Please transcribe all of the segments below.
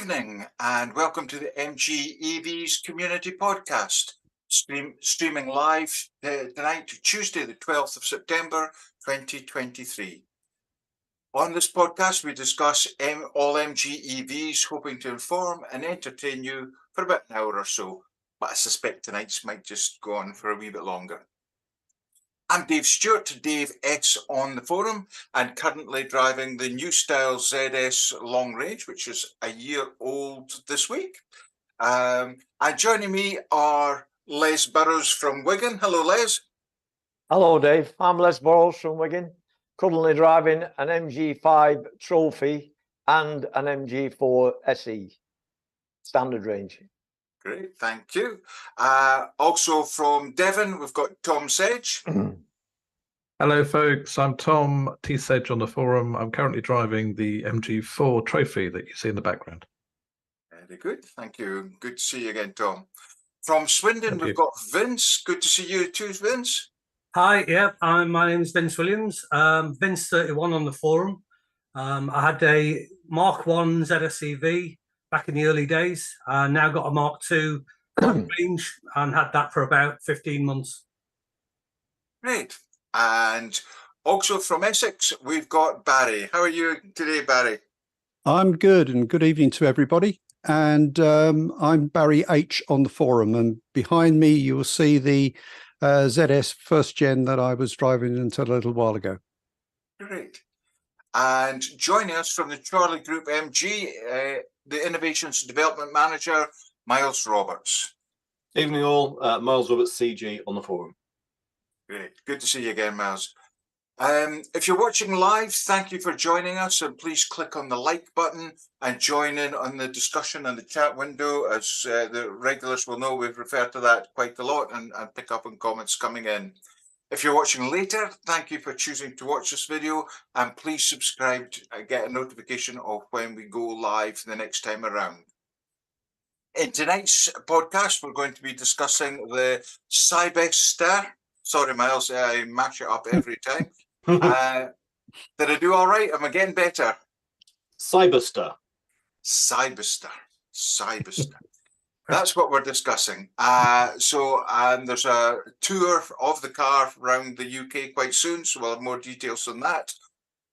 evening and welcome to the MG EVs community podcast, streaming live tonight, Tuesday, the 12th of September, 2023. On this podcast, we discuss all MG EVs, hoping to inform and entertain you for about an hour or so, but I suspect tonight's might just go on for a wee bit longer. I'm Dave Stewart, Dave S on the forum, and currently driving the new style ZS long range, which is a year old this week. And joining me are Les Burrows from Wigan. Hello, Les. Hello, Dave. I'm Les Burrows from Wigan, currently driving an MG5 Trophy and an MG4 SE, standard range. Great, thank you. Also from Devon, we've got Tom Sedge. Hello, folks. I'm Tom T. Sedge on the forum. I'm currently driving the MG4 Trophy that you see in the background. Very good, thank you. Good to see you again, Tom. From Swindon, we've got Vince. Good to see you too, Vince. Hi, yeah, my name is Vince Williams. Vince31 on the forum. I had a Mark 1 ZS EV back in the early days. Now got a Mark 2 range and had that for about 15 months. Great. And also from Essex, we've got Barry. How are you today, Barry? I'm good, and good evening to everybody. And I'm Barry H on the forum, and behind me you will see the ZS first gen that I was driving until a little while ago. Great. And joining us from the Charlie Group MG, the Innovations and Development Manager, Miles Roberts. Evening all, Miles Roberts CG on the forum. Great, good to see you again, Miles. If you're watching live, thank you for joining us, and please click on the like button and join in on the discussion in the chat window. As the regulars will know, we've referred to that quite a lot and pick up on comments coming in. If you're watching later, thank you for choosing to watch this video, and please subscribe to get a notification of when we go live the next time around. In tonight's podcast, we're going to be discussing the Cyberster. Sorry, Miles, I mash it up every time. Did I do all right? Am I getting better? Cyberster. Cyberster. That's what we're discussing. So there's a tour of the car around the UK quite soon, so we'll have more details on that.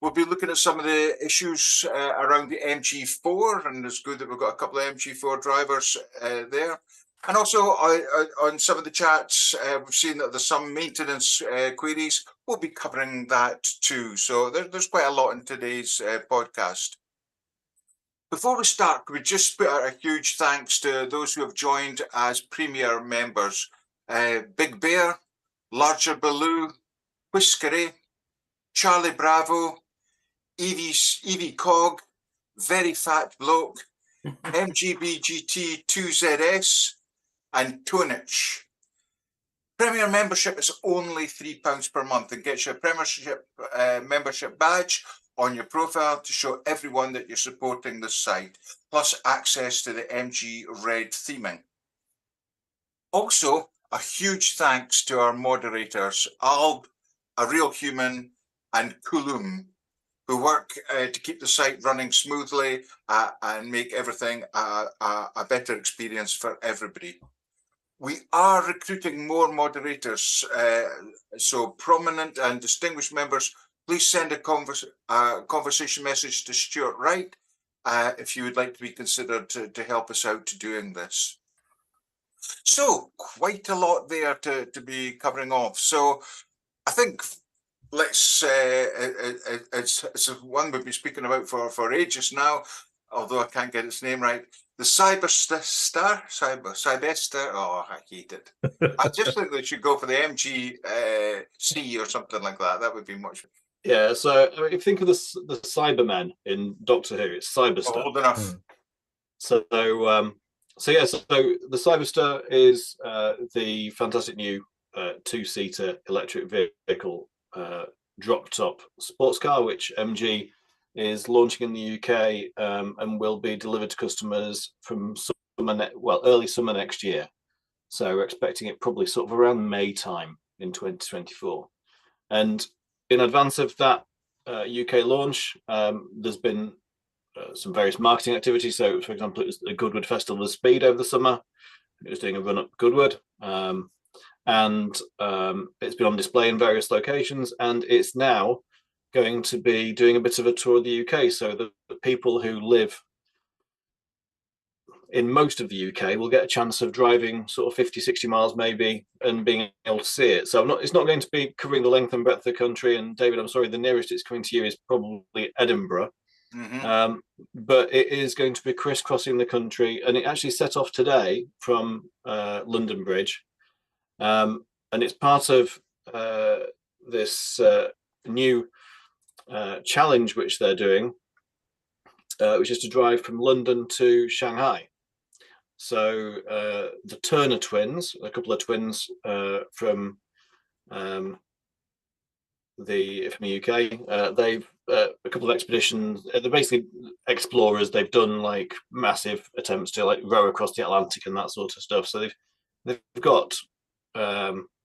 We'll be looking at some of the issues around the MG4, and it's good that we've got a couple of MG4 drivers there. And also on some of the chats, we've seen that there's some maintenance queries. We'll be covering that too. So there's quite a lot in today's podcast. Before we start, we just put out a huge thanks to those who have joined as Premier members. Big Bear, Larger Baloo, Whiskery, Charlie Bravo, Evie Cog, Very Fat Bloke, MGBGT 2ZS, and Tonich. Premier membership is only £3 per month and gets you a Premiership membership badge on your profile to show everyone that you're supporting this site, plus access to the MG Red theming. Also, a huge thanks to our moderators, Alb, A Real Human, and Kulum, who work to keep the site running smoothly and make everything a better experience for everybody. We are recruiting more moderators, so prominent and distinguished members, please send a conversation message to Stuart Wright if you would like to be considered to help us out doing this. So, quite a lot there to be covering off. So, I think let's, it's one we've been speaking about for ages now, although I can't get its name right. The Cyberster, oh, I hate it. I just think they should go for the MG C or something like that. That would be much. Yeah, so if you think of the Cybermen in Doctor Who, it's Cyberster. Old enough. So the Cyberster is the fantastic new two-seater electric vehicle drop-top sports car, which MG is launching in the UK and will be delivered to customers from early summer next year. So we're expecting it probably sort of around May time in 2024. And in advance of that UK launch, there's been some various marketing activities. So, for example, it was the Goodwood Festival of Speed over the summer. It was doing a run up Goodwood, and it's been on display in various locations, and it's now going to be doing a bit of a tour of the UK. So the people who live in most of the UK will get a chance of driving sort of 50, 60 miles maybe and being able to see it. So it's not going to be covering the length and breadth of the country. And David, I'm sorry, the nearest it's coming to you is probably Edinburgh. But it is going to be crisscrossing the country, and it actually set off today from London Bridge. And it's part of this new challenge which they're doing, which is to drive from London to Shanghai. So the Turner twins, a couple of twins from the UK, they've a couple of expeditions. They're basically explorers. They've done like massive attempts to like row across the Atlantic and that sort of stuff. So they've got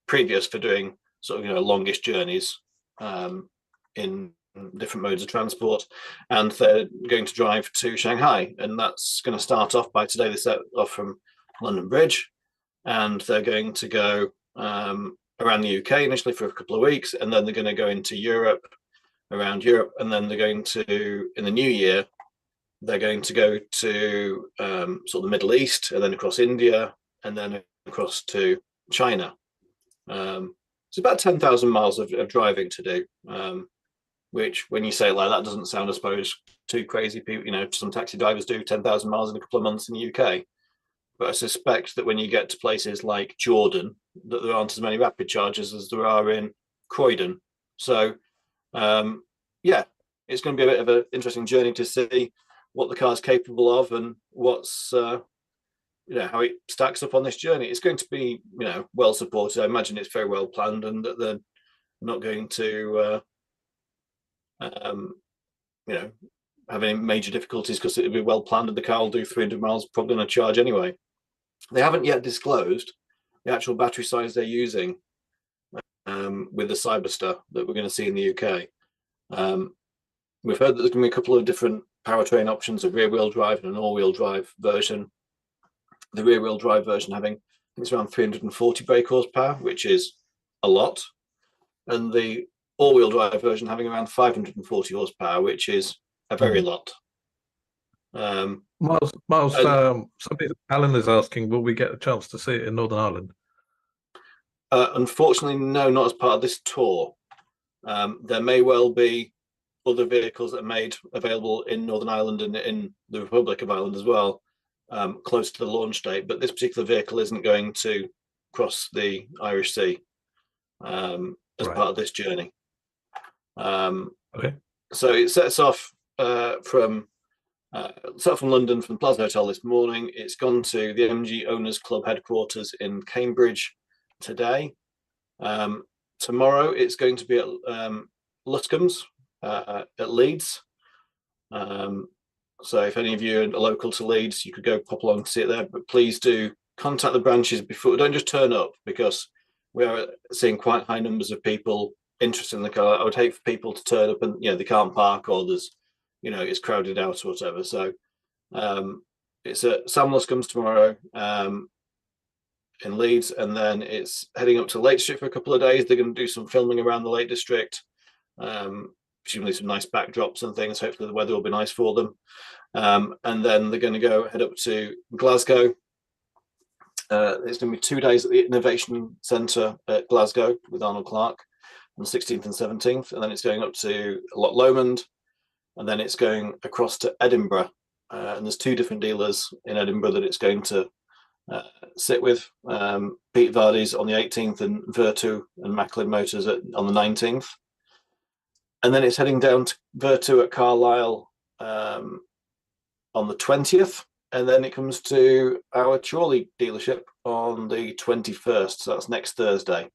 previous for doing sort of longish journeys in different modes of transport, and they're going to drive to Shanghai, and that's going to start off by today. They set off from London Bridge, and they're going to go around the UK initially for a couple of weeks, and then they're going to go into Europe, around Europe, and then they're going to, in the new year, they're going to go to sort of the Middle East, and then across India, and then across to China. It's about 10,000 miles of driving to do, which, when you say it like that, doesn't sound, I suppose, too crazy. People, some taxi drivers do 10,000 miles in a couple of months in the UK. But I suspect that when you get to places like Jordan, that there aren't as many rapid chargers as there are in Croydon. So, yeah, it's going to be a bit of an interesting journey to see what the car's capable of and what's, how it stacks up on this journey. It's going to be, well supported. I imagine it's very well planned, and that they're not going to, have any major difficulties, because it'll be well planned and the car will do 300 miles probably on a charge anyway. They haven't yet disclosed the actual battery size they're using with the Cyberster that we're going to see in the UK. We've heard that there's going to be a couple of different powertrain options, a rear-wheel drive and an all-wheel drive version. The rear-wheel drive version having, I think it's around 340 brake horsepower, which is a lot, and the all-wheel drive version having around 540 horsepower, which is a very lot. Miles, somebody, Alan is asking, will we get a chance to see it in Northern Ireland? Unfortunately, no, not as part of this tour. There may well be other vehicles that are made available in Northern Ireland and in the Republic of Ireland as well, close to the launch date, but this particular vehicle isn't going to cross the Irish Sea as part of this journey. Okay. So it sets off from London, from the Plaza Hotel this morning. It's gone to the MG Owners Club headquarters in Cambridge today. Tomorrow it's going to be at Luscombe's at Leeds. So if any of you are local to Leeds, you could go pop along to see it there, but please do contact the branches before. Don't just turn up, because we are seeing quite high numbers of people interested in the car. I would hate for people to turn up and they can't park, or there's it's crowded out or whatever. So it's at Sam Luscombe's tomorrow in Leeds, and then it's heading up to Lake District for a couple of days. They're going to do some filming around the Lake District, presumably some nice backdrops and things. Hopefully the weather will be nice for them, and then they're going to head up to Glasgow. It's going to be 2 days at the Innovation Centre at Glasgow with Arnold Clark on the 16th and 17th, and then it's going up to Loch Lomond, and then it's going across to Edinburgh, and there's 2 different dealers in Edinburgh that it's going to sit with. Pete Vardy's on the 18th, and Vertu and Macklin Motors on the 19th, and then it's heading down to Vertu at Carlisle on the 20th, and then it comes to our Chorley dealership on the 21st, so that's next Thursday.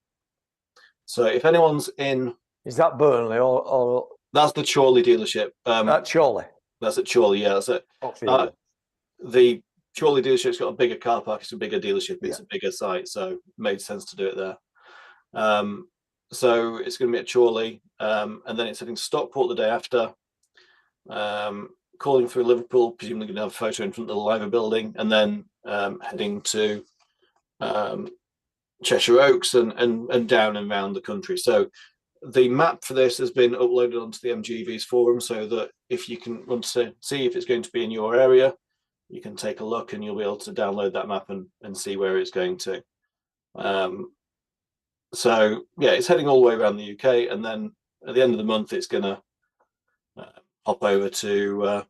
So if anyone's in... Is that Burnley or... That's the Chorley dealership. At Chorley? That's at Chorley, yeah. That's it. The Chorley dealership's got a bigger car park. It's a bigger dealership. It's a bigger site, so it made sense to do it there. So it's going to be at Chorley, and then it's heading to Stockport the day after. calling through Liverpool, presumably going to have a photo in front of the Liver building, and then heading to Cheshire Oaks and down and around the country. So the map for this has been uploaded onto the MG EVs forum, so that if you want to see if it's going to be in your area, you can take a look and you'll be able to download that map and see where it's going to. So yeah, it's heading all the way around the UK, and then at the end of the month, it's going to hop over to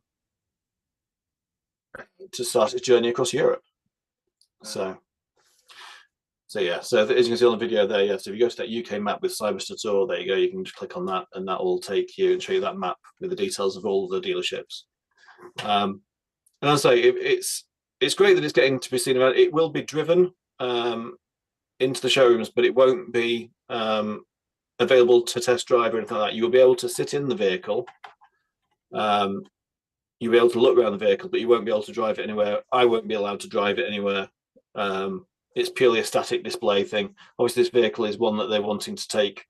start its journey across Europe. So yeah, so as you can see on the video there, yeah, so if you go to that UK map with Cyberster Tour, there you go, you can just click on that and that will take you and show you that map with the details of all the dealerships. And as I say, it's great that it's getting to be seen about. It will be driven into the showrooms, but it won't be available to test drive or anything like that. You'll be able to sit in the vehicle. You'll be able to look around the vehicle, but you won't be able to drive it anywhere. I won't be allowed to drive it anywhere. It's purely a static display thing. Obviously, this vehicle is one that they're wanting to take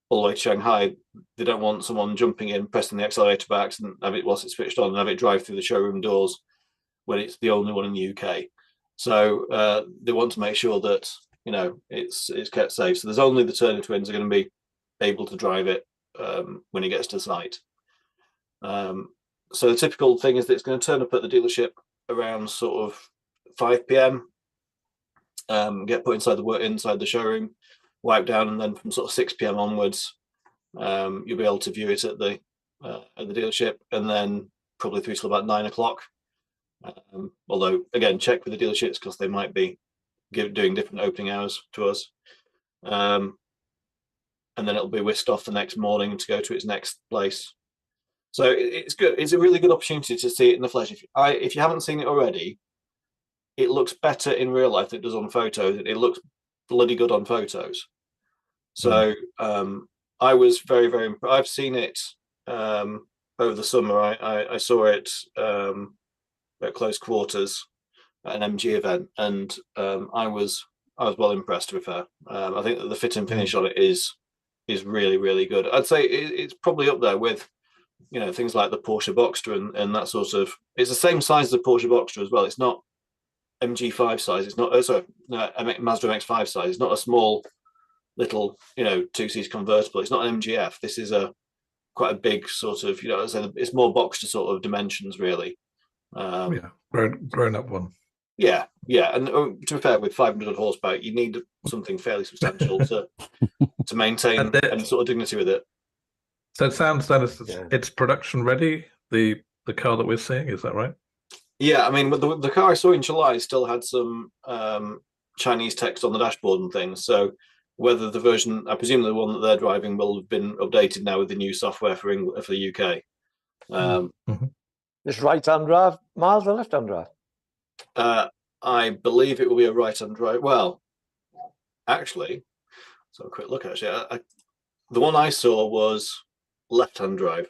all the way to Shanghai. They don't want someone jumping in, pressing the accelerator back and have it whilst it's switched on and have it drive through the showroom doors when it's the only one in the UK. So they want to make sure that, you know, it's kept safe. So there's only the Turner twins are going to be able to drive it when it gets to site. So the typical thing is that it's going to turn up at the dealership around sort of 5 p.m. Get put inside the showroom, wipe down, and then from sort of 6 p.m. onwards, you'll be able to view it at the dealership, and then probably through till about 9 o'clock. Although again, check with the dealerships because they might be doing different opening hours to us. And then it'll be whisked off the next morning to go to its next place. So it's good. It's a really good opportunity to see it in the flesh. If you haven't seen it already, it looks better in real life than it does on photos. It looks bloody good on photos. So I was very, very impressed. I've seen it over the summer. I saw it at close quarters at an MG event, and I was well impressed with her. I think that the fit and finish on it is really, really good. I'd say it's probably up there with, you know, things like the Porsche Boxster and that sort of. It's the same size as the Porsche Boxster as well. It's not MG5 size. It's not Mazda MX-5 size. It's not a small little, you know, two-seat convertible. It's not an MGF. This is quite a big sort of, you know, it's more Boxster sort of dimensions really. Yeah, grown up one. Yeah, and to be fair, with 500 horsepower, you need something fairly substantial to maintain any sort of dignity with it. So it sounds that it's production ready. The car that we're seeing, is that right? Yeah, I mean, the car I saw in July still had some Chinese text on the dashboard and things. So whether the version, I presume the one that they're driving will have been updated now with the new software for the UK. This right-hand drive, Miles, or left-hand drive? I believe it will be a right-hand drive. Well, actually, so a quick look. Actually, the one I saw was left-hand drive.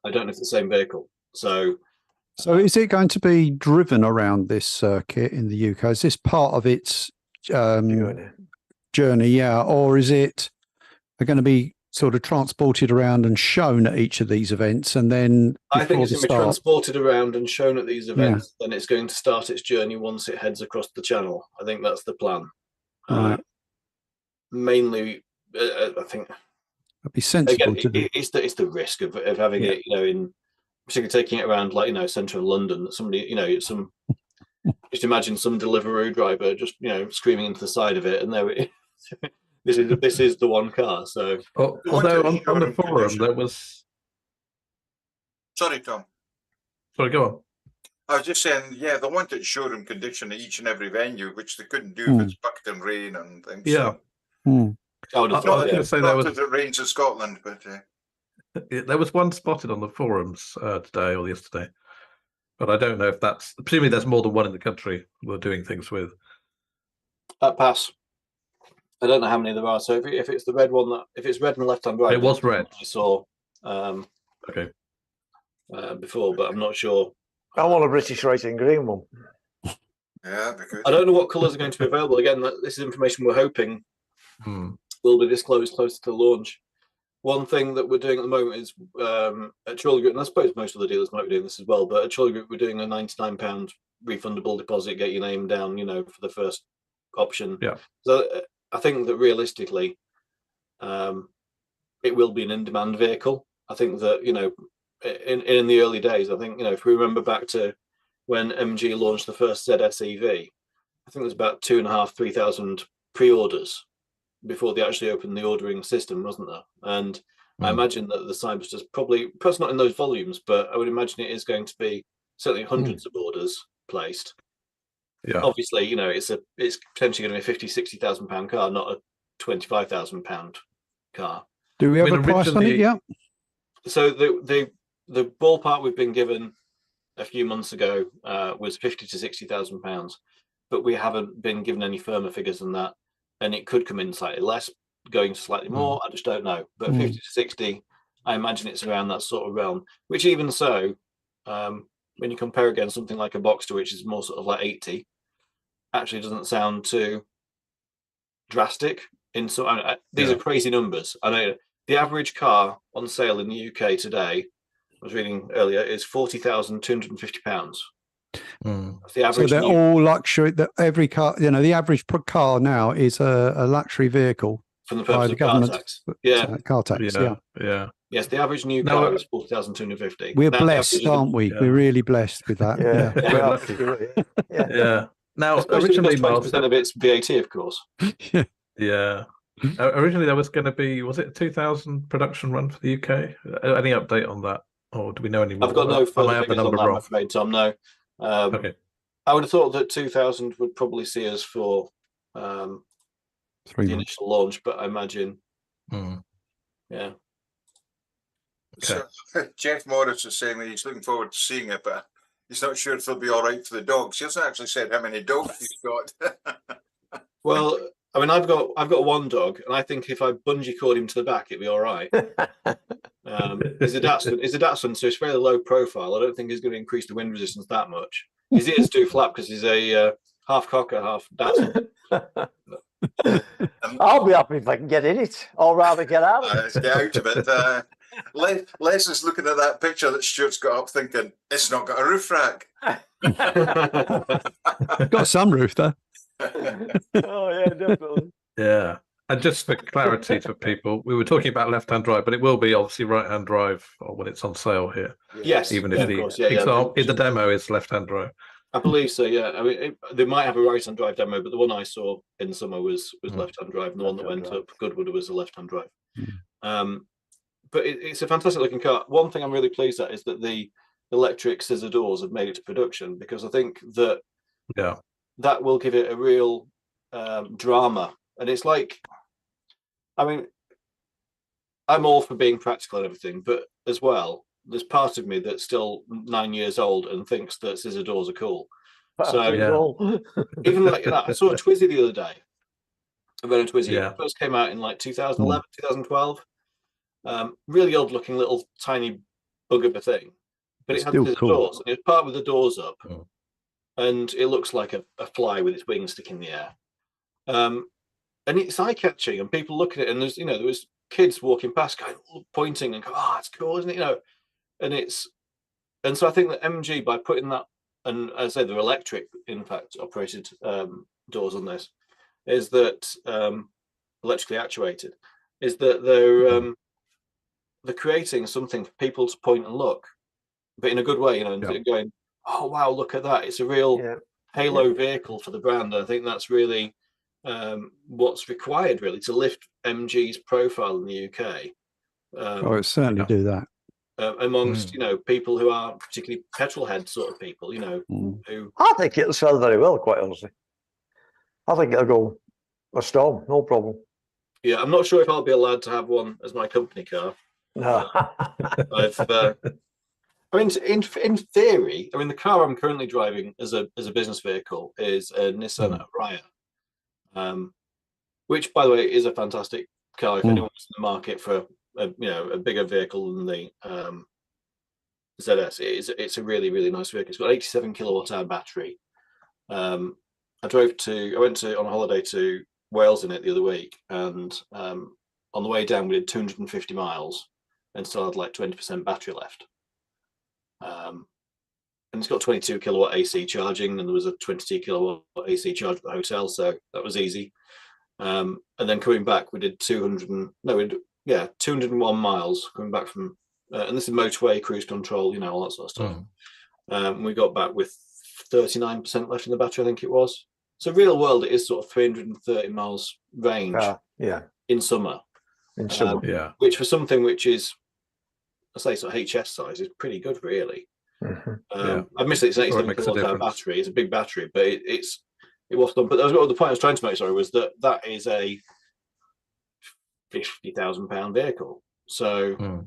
I don't know if it's the same vehicle. So is it going to be driven around this circuit in the UK? Is this part of its journey? Yeah, or is it going to be sort of transported around and shown at each of these events, and then I think it's going to be transported around and shown at these events. Then it's going to start its journey once it heads across the channel. I think that's the plan. Right. Mainly, I think that'd be sensible. Again, it's the risk of having it, you know, in particularly taking it around, like, you know, centre of London. That somebody, you know, just imagine some Deliveroo driver just, you know, screaming into the side of it, and there it. This is the one car. So although on the forum there was. Sorry, Tom. Sorry, go on. I was just saying, yeah, they wanted showroom condition at each and every venue, which they couldn't do if it's bucket and rain and things. Yeah. So. I was going to say that it rains in Scotland, but there was one spotted on the forums today or yesterday, but I don't know if that's. Presumably, there's more than one in the country we're doing things with. Pass. I don't know how many there are. So if it's the red one, if it's red and left-hand drive, it was red. I saw. Before, but I'm not sure. I want a British Racing Green one. Yeah, because I don't know what colours are going to be available. Again, this is information we're hoping will be disclosed close to the launch. one thing that we're doing at the moment is at Trolley Group, and I suppose most of the dealers might be doing this as well, but at Trolley Group we're doing a £99 refundable deposit, get your name down, for the first option. Yeah. So I think that realistically, it will be an in-demand vehicle. I think that, in the early days, I think, if we remember back to when MG launched the first ZS EV, I think there's about 2,500-3,000 pre-orders before they actually opened the ordering system, wasn't there? And I imagine that the Cyberster's perhaps not in those volumes, but I would imagine it is going to be certainly hundreds of orders placed. Yeah. Obviously, it's potentially going to be a £50,000-60,000 car, not a £25,000 car. Do we have a price on it yet? So the ballpark we've been given a few months ago was £50,000 to £60,000, but we haven't been given any firmer figures than that, and it could come in slightly less, going slightly more. I just don't know. But 50 to 60, I imagine it's around that sort of realm. Which even so, when you compare against something like a Boxster, which is more sort of like 80, actually doesn't sound too drastic. These are crazy numbers. I know the average car on sale in the UK today, I was reading earlier, is £40,250. That's the average. So they're all luxury. Every car, the average car now is a luxury vehicle from the purpose of car tax. Car tax. Yeah. Yes, the average new car is 40,250. We're blessed, aren't we? We're really blessed with that. Yeah. Now, originally, 20% of it's VAT, of course. Yeah. Originally, there was going to be, was it a 2,000 production run for the UK? Any update on that? Or do we know any more? I've got no further figures on that, wrong? I'm afraid, Tom, no. Okay. I would have thought that 2,000 would probably see us for the initial launch, but I imagine, yeah. Okay. So Jeff Morris is saying that he's looking forward to seeing it, but he's not sure if they'll be all right for the dogs. He hasn't actually said how many dogs he's got. Well, I mean, I've got one dog, and I think if I bungee cord him to the back, it'd be all right. He's a Dachshund, so it's fairly low profile. I don't think he's going to increase the wind resistance that much. His ears do flap because he's a half cocker, half Dachshund. I'll be happy if I can get in it, or rather get out of it. Let's get out of it. Les is looking at that picture that Stuart's got up thinking, it's not got a roof rack. Got some roof though. Oh yeah, definitely. Yeah. And just for clarity for people, we were talking about left-hand drive, but it will be obviously right-hand drive when it's on sale here. Yes, even if the course, example in the demo is left-hand drive. I believe so. Yeah, I mean, they might have a right-hand drive demo, but the one I saw in summer was left-hand drive, and the one that went up Goodwood was a left-hand drive. But it's a fantastic looking car. One thing I'm really pleased at is that the electric scissor doors have made it to production, because I think that that will give it a real drama. And it's like, I mean, I'm all for being practical and everything, but as well, there's part of me that's still 9 years old and thinks that scissor doors are cool. So even like that, I saw a Twizy the other day. A Renault Twizy. It first came out in like 2011, 2012. Really odd looking little tiny bug of a thing, but it had scissor doors, and it was parked with the doors up, and it looks like a fly with its wings sticking in the air. And it's eye-catching, and people look at it, and there was kids walking past, kind of pointing and go, "Oh, it's cool, isn't it?" And so I think that MG, by putting that, and as I say, they're electric, in fact, operated doors on this, is that electrically actuated, is that they're creating something for people to point and look, but in a good way, and going, "Oh wow, look at that! It's a real halo vehicle for the brand." I think that's really what's required, really, to lift MG's profile in the UK. It certainly do that amongst people who are particularly petrol head sort of people. Who I think it'll sell very well, quite honestly. I think it'll go a storm, no problem. Yeah, I'm not sure if I'll be allowed to have one as my company car. No. I mean, in theory, I mean, the car I'm currently driving as a business vehicle is a Nissan Ariya, which, by the way, is a fantastic car. If anyone's in the market for a bigger vehicle than the ZS, it's a really, really nice vehicle. It's got an 87 kilowatt hour battery. I went on a holiday to Wales in it the other week, and on on the way down, we did 250 miles and still had like 20% battery left. And it's got 22 kilowatt AC charging, and there was a 22 kilowatt AC charge at the hotel, so that was easy. And then coming back, we did 201 miles coming back from, and this is motorway, cruise control, you know, all that sort of stuff. We got back with 39% left in the battery, I think it was. So real world, it is sort of 330 miles range in summer. In summer. Yeah. Which for something which is, I say, sort of HS size, is pretty good, really. Admittedly, it's an 87 kilowatt hour battery. It's a big battery, but it was done. But that was what the point I was trying to make. Sorry, was that is a £50,000 vehicle. So I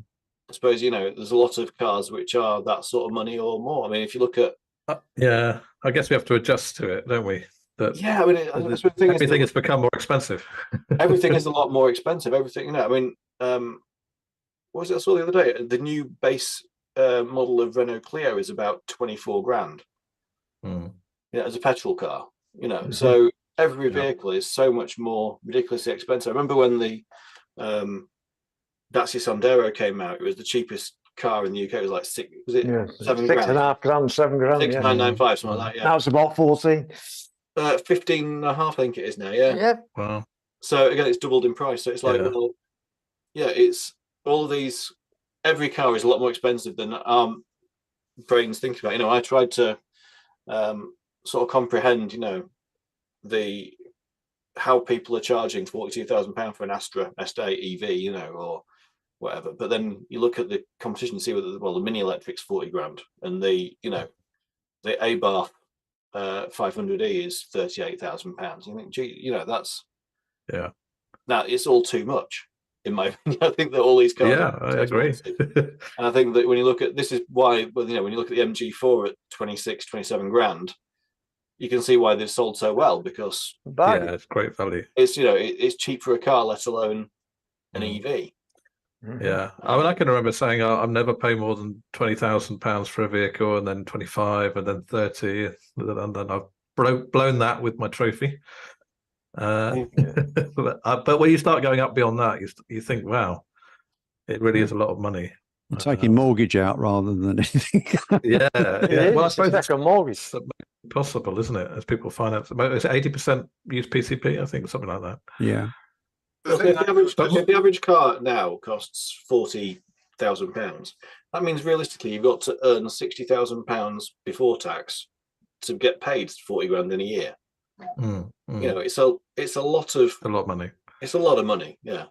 suppose, you know, there's a lot of cars which are that sort of money or more. I mean, if you look at I guess we have to adjust to it, don't we? That I mean, everything has become more expensive. Everything is a lot more expensive. Everything, you know. I mean, what was it I saw the other day? The new base model of Renault Clio is about 24 grand. As a petrol car, you know. So every vehicle is so much more ridiculously expensive. I remember when the Dacia Sandero came out, it was the cheapest car in the UK. It was like 7 grand. 6.5 grand, 7 grand. 6,995, something like that. Now it's about 14. 15 and a half, I think it is now. Wow. So again, it's doubled in price. So it's like, well, it's all of these. Every car is a lot more expensive than our brains think about. You know, I tried to sort of comprehend, you know, how people are charging £42,000 for an Astra Estate EV, you know, or whatever. But then you look at the competition and see whether, well, the mini electric's 40 grand, and the Abarth 500e is £38,000. You think, gee, you know, that's now it's all too much. In my opinion, I think that all these cars. Yeah, I agree. And I think that when you look at, this is why, well, you know, when you look at the MG4 at 26, 27 grand, you can see why they've sold so well, because it's great value. It's, you know, it's cheap for a car, let alone an EV. Yeah, I mean, I can remember saying I'll never pay more than £20,000 for a vehicle, and then 25, and then 30, and then I've blown that with my trophy. But when you start going up beyond that, you think, wow, it really is a lot of money. You're taking mortgage out rather than anything. Well, I suppose it's like a mortgage. Possible, isn't it? As people finance, it's 80% use PCP, I think, something like that. Yeah. The average car now costs £40,000. That means realistically, you've got to earn £60,000 before tax to get paid 40 grand in a year. You know, it's a lot of money. It's a lot of money. Yeah.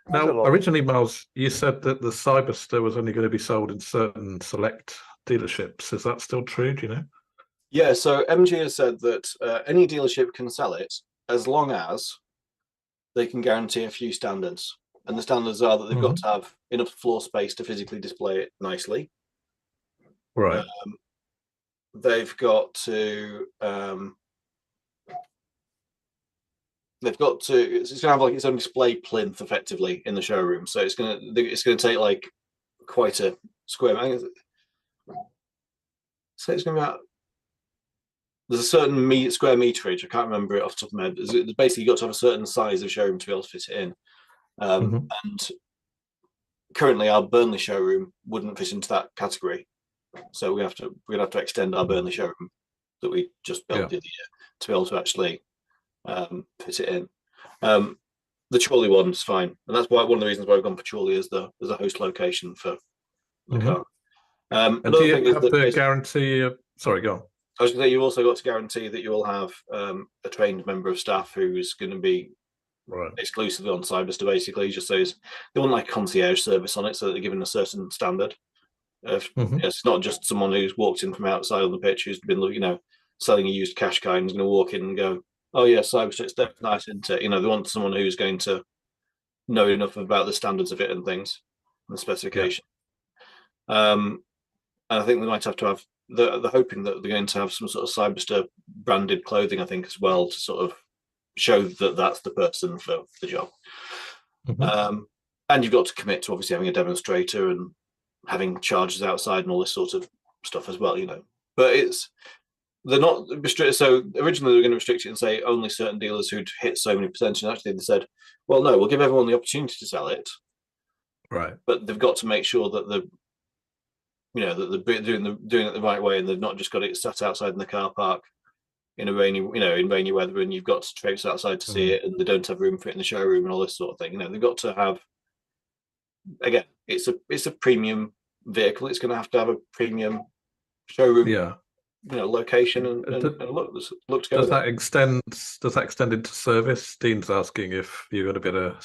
Now, originally, Miles, you said that the Cyberster was only going to be sold in certain select dealerships. Is that still true? Do you know? Yeah. So MG has said that any dealership can sell it as long as they can guarantee a few standards, and the standards are that they've got to have enough floor space to physically display it nicely. Right. They've got to. It's going to have like its own display plinth effectively in the showroom, so it's going to take like quite a square. So it's going to be about. There's a certain square meterage. I can't remember it off the top of my head. It's basically, you've got to have a certain size of showroom to be able to fit it in. And currently, our Burnley showroom wouldn't fit into that category, so we're gonna have to extend our Burnley showroom that we just built the other year to be able to actually fit it in. The Chorley one's fine, and that's why one of the reasons why we've gone for Chorley as a host location for the car. And do you have the guarantee? Sorry, go on. I was going to say, you've also got to guarantee that you will have a trained member of staff who's going to be exclusively on Cyberster, basically, just so they want like a concierge service on it, so that they're given a certain standard. It's not just someone who's walked in from outside on the pitch who's been, you know, selling a used cash car and is going to walk in and go, "Oh yeah, Cyberster, it's definitely nice, isn't it?" You know, they want someone who's going to know enough about the standards of it and things, and the specification. And I think they might have to have. They're hoping that they're going to have some sort of Cyberster branded clothing, I think, as well, to sort of show that that's the person for the job. And you've got to commit to obviously having a demonstrator and having chargers outside and all this sort of stuff as well, you know. But they're not restricted. So originally they were going to restrict it and say only certain dealers who'd hit so many percentage. And actually they said, well, no, we'll give everyone the opportunity to sell it, Right. but they've got to make sure that they're doing it the right way, and they've not just got it sat outside in the car park in rainy weather, and you've got to traipse outside to see it, and they don't have room for it in the showroom and all this sort of thing. They've got to have, again, it's a premium vehicle. It's going to have a premium showroom, Yeah. location and look to go. Does that extend into service? Dean's asking if you're going to be able to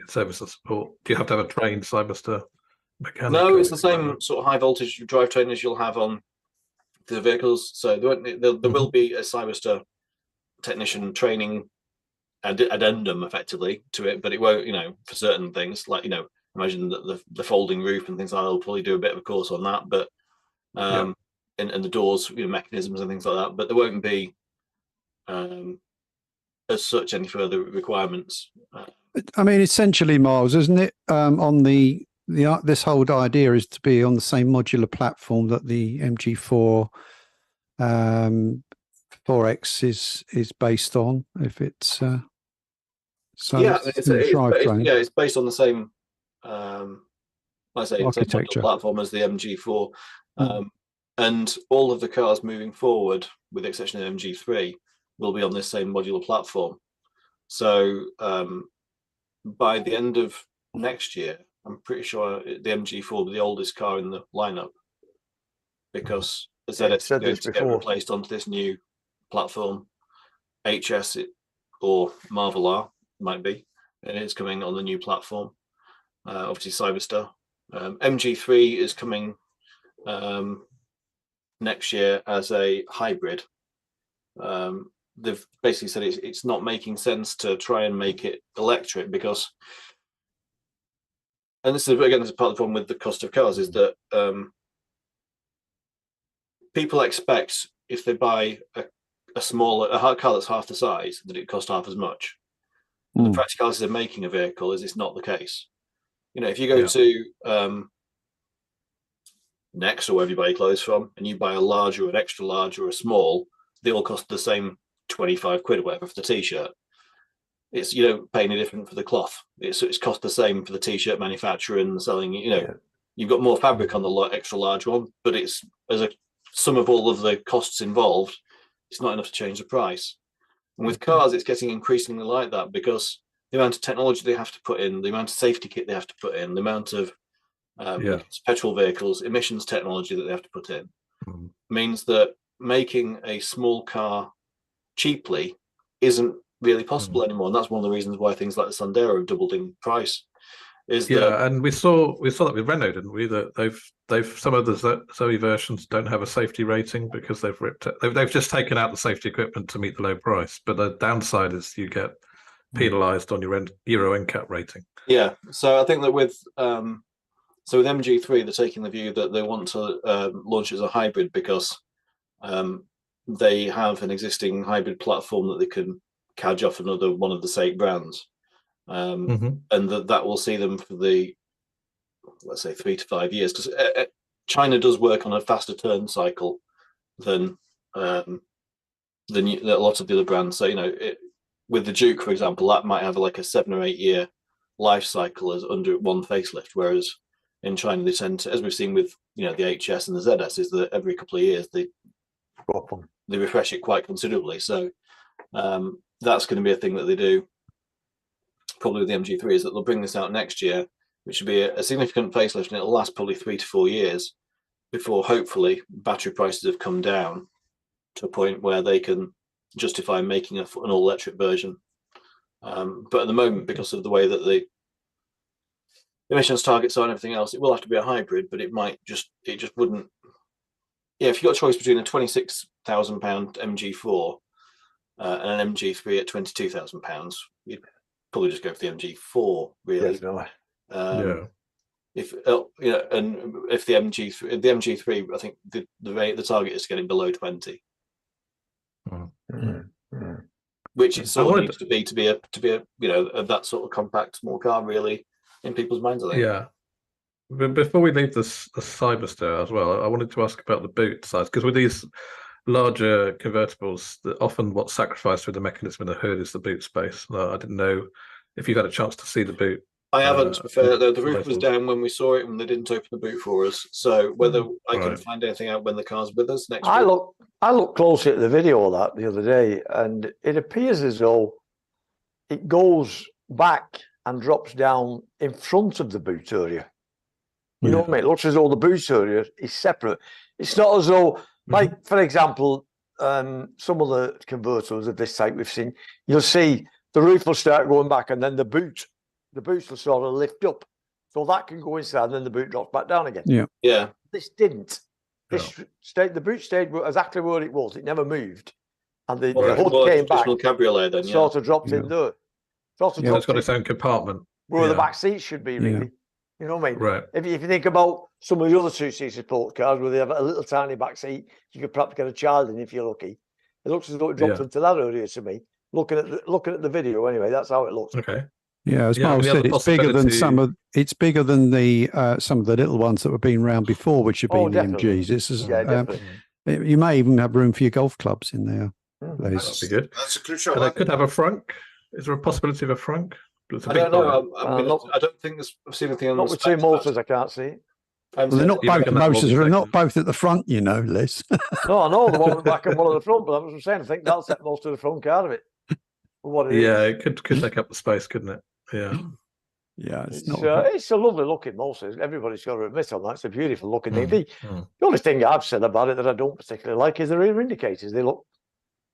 service and support. Do you have to have a trained Cyberster mechanic? No, it's the same sort of high voltage drivetrain as you'll have on the vehicles. So there will be a Cyberster technician training addendum effectively to it, but it won't, for certain things like, imagine that the folding roof and things like that, will probably do a bit of a course on that, but and the doors, mechanisms and things like that, but there won't be as such any further requirements. I mean, essentially, Miles, isn't it? On this whole idea is to be on the same modular platform that the MG4 4X is based on. If it's it's based on the same architecture platform as the MG4, and all of the cars moving forward, with the exception of MG3, will be on this same modular platform. So by the end of next year, I'm pretty sure the MG4 will be the oldest car in the lineup, because the ZS is going to get replaced onto this new platform. HS or Marvel R might be, and it's coming on the new platform. Obviously Cyberster. MG3 is coming next year as a hybrid. They've basically said it's not making sense to try and make it electric, because, and this is part of the problem with the cost of cars, is that people expect if they buy a car that's half the size, that it costs half as much. The practicalities of making a vehicle it's not the case. If you go to Next, or wherever you buy your clothes from, and you buy a large or an extra large or a small, they all cost the same 25 quid or whatever for the t-shirt. You don't pay any different for the cloth. It's cost the same for the t-shirt manufacturer and selling. You've got more fabric on the extra large one, but it's as a sum of all of the costs involved, it's not enough to change the price. And with cars, it's getting increasingly like that, because the amount of technology they have to put in, the amount of safety kit they have to put in, the amount of petrol vehicles, emissions technology that they have to put in, means that making a small car cheaply isn't really possible anymore. And that's one of the reasons why things like the Sandero have doubled in price. And we saw that with Renault, didn't we? That they've some of the Zoe versions don't have a safety rating because they've just taken out the safety equipment to meet the low price. But the downside is you get penalised on your Euro NCAP rating. Yeah. So I think that with MG3, they're taking the view that they want to launch it as a hybrid, because they have an existing hybrid platform that they can cadge off another one of the SAIC brands, and that will see them for the, let's say, 3 to 5 years, because China does work on a faster turn cycle than a lot of the other brands. So with the Duke, for example, that might have like a 7 or 8 year life cycle as under one facelift, whereas in China they tend to, as we've seen with the HS and the ZS, is that every couple of years they refresh it quite considerably. So that's going to be a thing that they do probably with the MG3, is that they'll bring this out next year, which will be a significant facelift, and it'll last probably 3 to 4 years before hopefully battery prices have come down to a point where they can justify making an all-electric version. But at the moment, because of the way that the emissions targets are and everything else, it will have to be a hybrid, but it just wouldn't. Yeah, if you've got a choice between a £26,000 MG4 and an MG3 at £22,000, you'd probably just go for the MG4, really. If if the MG3, I think the target is getting below 20, which it sort of needs to be of that sort of compact small car, really, in people's minds, I think. Yeah. But before we leave the Cyberster as well, I wanted to ask about the boot size, because with these larger convertibles, that often what's sacrificed with the mechanism in the hood is the boot space. I didn't know if you've had a chance to see the boot. I haven't, to be fair. The roof was models. down when we saw it, and they didn't open the boot for us. So whether I can Right. find anything out when the car's with us next I week. looked closely at the video of that the other day, and it appears as though it goes back and drops down in front of the boot area. You know what I mean? It looks as though the boot area is separate. It's not as though, like, for example, some of the converters of this type we've seen, you'll see the roof will start going back, and then the boots will sort of lift up. So that can go inside, and then the boot drops back down again. Yeah. This didn't. The boot stayed exactly where it was. It never moved. And the hood came back. Cabriolet, then, Sort of dropped in there. Sort of Yeah, it's dropped got in its own compartment. where the back seat should be, really. You know what I mean? Right. If you think about some of the other two-seater sport cars where they have a little tiny back seat, you could perhaps get a child in if you're lucky. It looks as though it dropped into that area to me. Looking at the video, anyway, that's how it looks. Okay. Yeah, as Miles said, it's bigger than it's bigger than the some of the little ones that were being around before, which have been the MGs. This is you may even have room for your golf clubs in there. That'd be good. That's a crucial. And they could have a frunk. Is there a possibility of a frunk? I don't know. I don't think I've seen anything on not with two motors. I can't see it. Well, they're not both motors. They're not both at the front, you know, Liz. No, I know the one at the back and one at the front, but that's what I'm saying. I think that'll set most of the front out of it. It could take up the space, couldn't it? Yeah. Yeah, it's a lovely looking motor. Everybody's got to admit on that. It's a beautiful looking EV. The only thing I've said about it that I don't particularly like is the rear indicators. They look,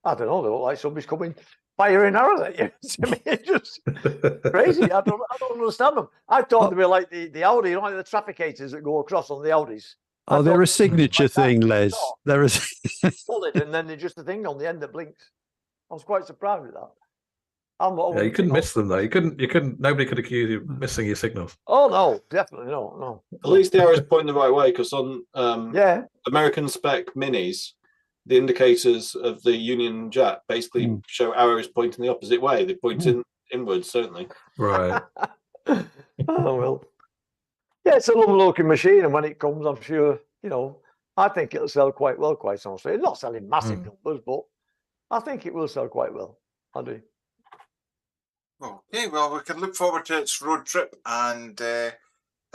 I don't know, they look like somebody's coming firing arrows at you. I mean, it's just crazy. I don't understand them. I thought they'd be like the Audi, you know, like the trafficators that go across on the Audis. Oh, they're a signature thing, Les. They're a solid, and then they're just a thing on the end that blinks. I was quite surprised with that. You couldn't miss them though. You couldn't. Nobody could accuse you of missing your signals. Oh no, definitely no. At least the arrow's pointing the right way, because on American spec minis, the indicators of the Union Jack basically show arrows pointing the opposite way. They point inwards, certainly. Right. Oh well. Yeah, it's a lovely looking machine, and when it comes, I'm sure, you know, I think it'll sell quite well, quite honestly. It's not selling massive numbers, but I think it will sell quite well. I do. Okay, well, we can look forward to its road trip, and I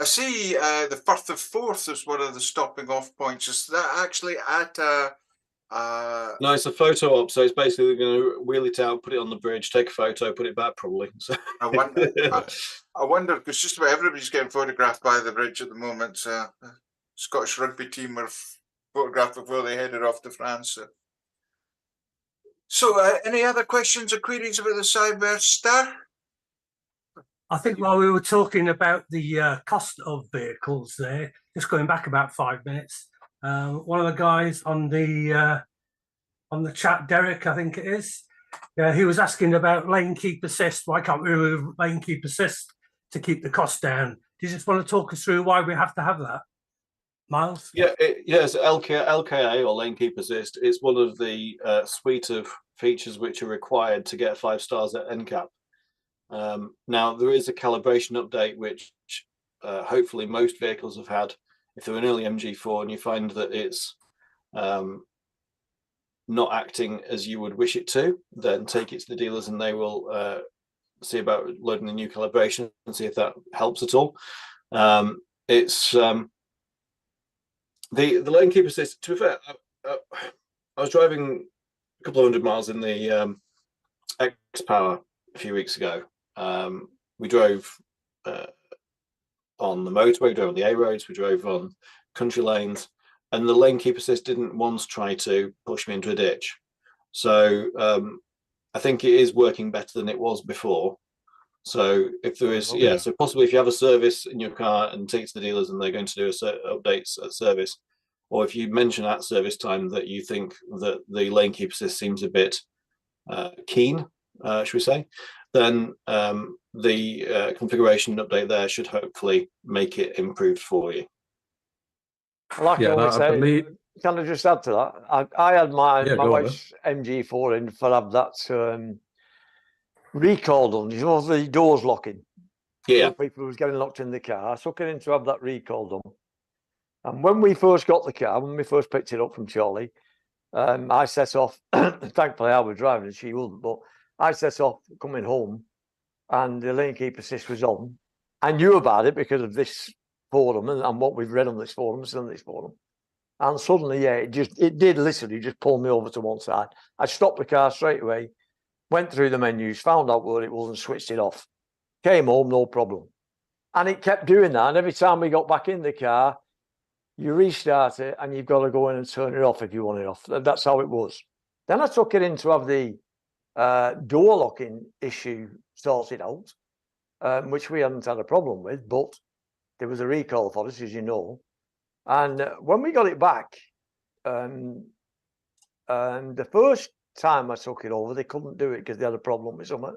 see the Firth of Forth is one of the stopping off points. Is that actually at No, it's a photo op, so it's basically going to wheel it out, put it on the bridge, take a photo, put it back, probably. So. I wonder, because just about everybody's getting photographed by the bridge at the moment. The Scottish rugby team were photographed before they headed off to France. So, any other questions or queries about the Cyberster? I think while we were talking about the cost of vehicles there, just going back about 5 minutes, one of the guys on the chat, Derek, I think it is, he was asking about lane keep assist. Why can't we remove lane keep assist to keep the cost down? Do you just want to talk us through why we have to have that, Miles? Yeah, yes, LKA or lane keep assist is one of the suite of features which are required to get 5 stars at NCAP. Now, there is a calibration update which hopefully most vehicles have had. If they're an early MG4 and you find that it's not acting as you would wish it to, then take it to the dealers and they will see about loading the new calibration and see if that helps at all. It's the lane keep assist. To be fair, I was driving a couple of 100 miles in the X-Power a few weeks ago. We drove on the motorway, we drove on the A roads, we drove on country lanes, and the lane keep assist didn't once try to push me into a ditch. So I think it is working better than it was before. So if there is, so possibly if you have a service in your car and take it to the dealers and they're going to do updates at service, or if you mention at service time that you think that the lane keep assist seems a bit keen, should we say, then the configuration update there should hopefully make it improved for you. Like I always say, can I just add to that? I had my wife's MG4 in for have that recall done. You know, the doors locking. Yeah. People who was getting locked in the car. I took it in to have that recall done. And when we first got the car, when we first picked it up from Charlie, I set off. Thankfully, I was driving and she wasn't, but I set off coming home, and the lane keep assist was on. I knew about it because of this forum and what we've read on this forum, still on this forum. And suddenly, yeah, it did literally just pull me over to one side. I stopped the car straight away, went through the menus, found out where it was and switched it off. Came home, no problem. And it kept doing that. And every time we got back in the car, you restart it and you've got to go in and turn it off if you want it off. That's how it was. Then I took it in to have the door locking issue sorted out, which we hadn't had a problem with, but there was a recall for us, as you know. And when we got it back, and the first time I took it over, they couldn't do it because they had a problem with something.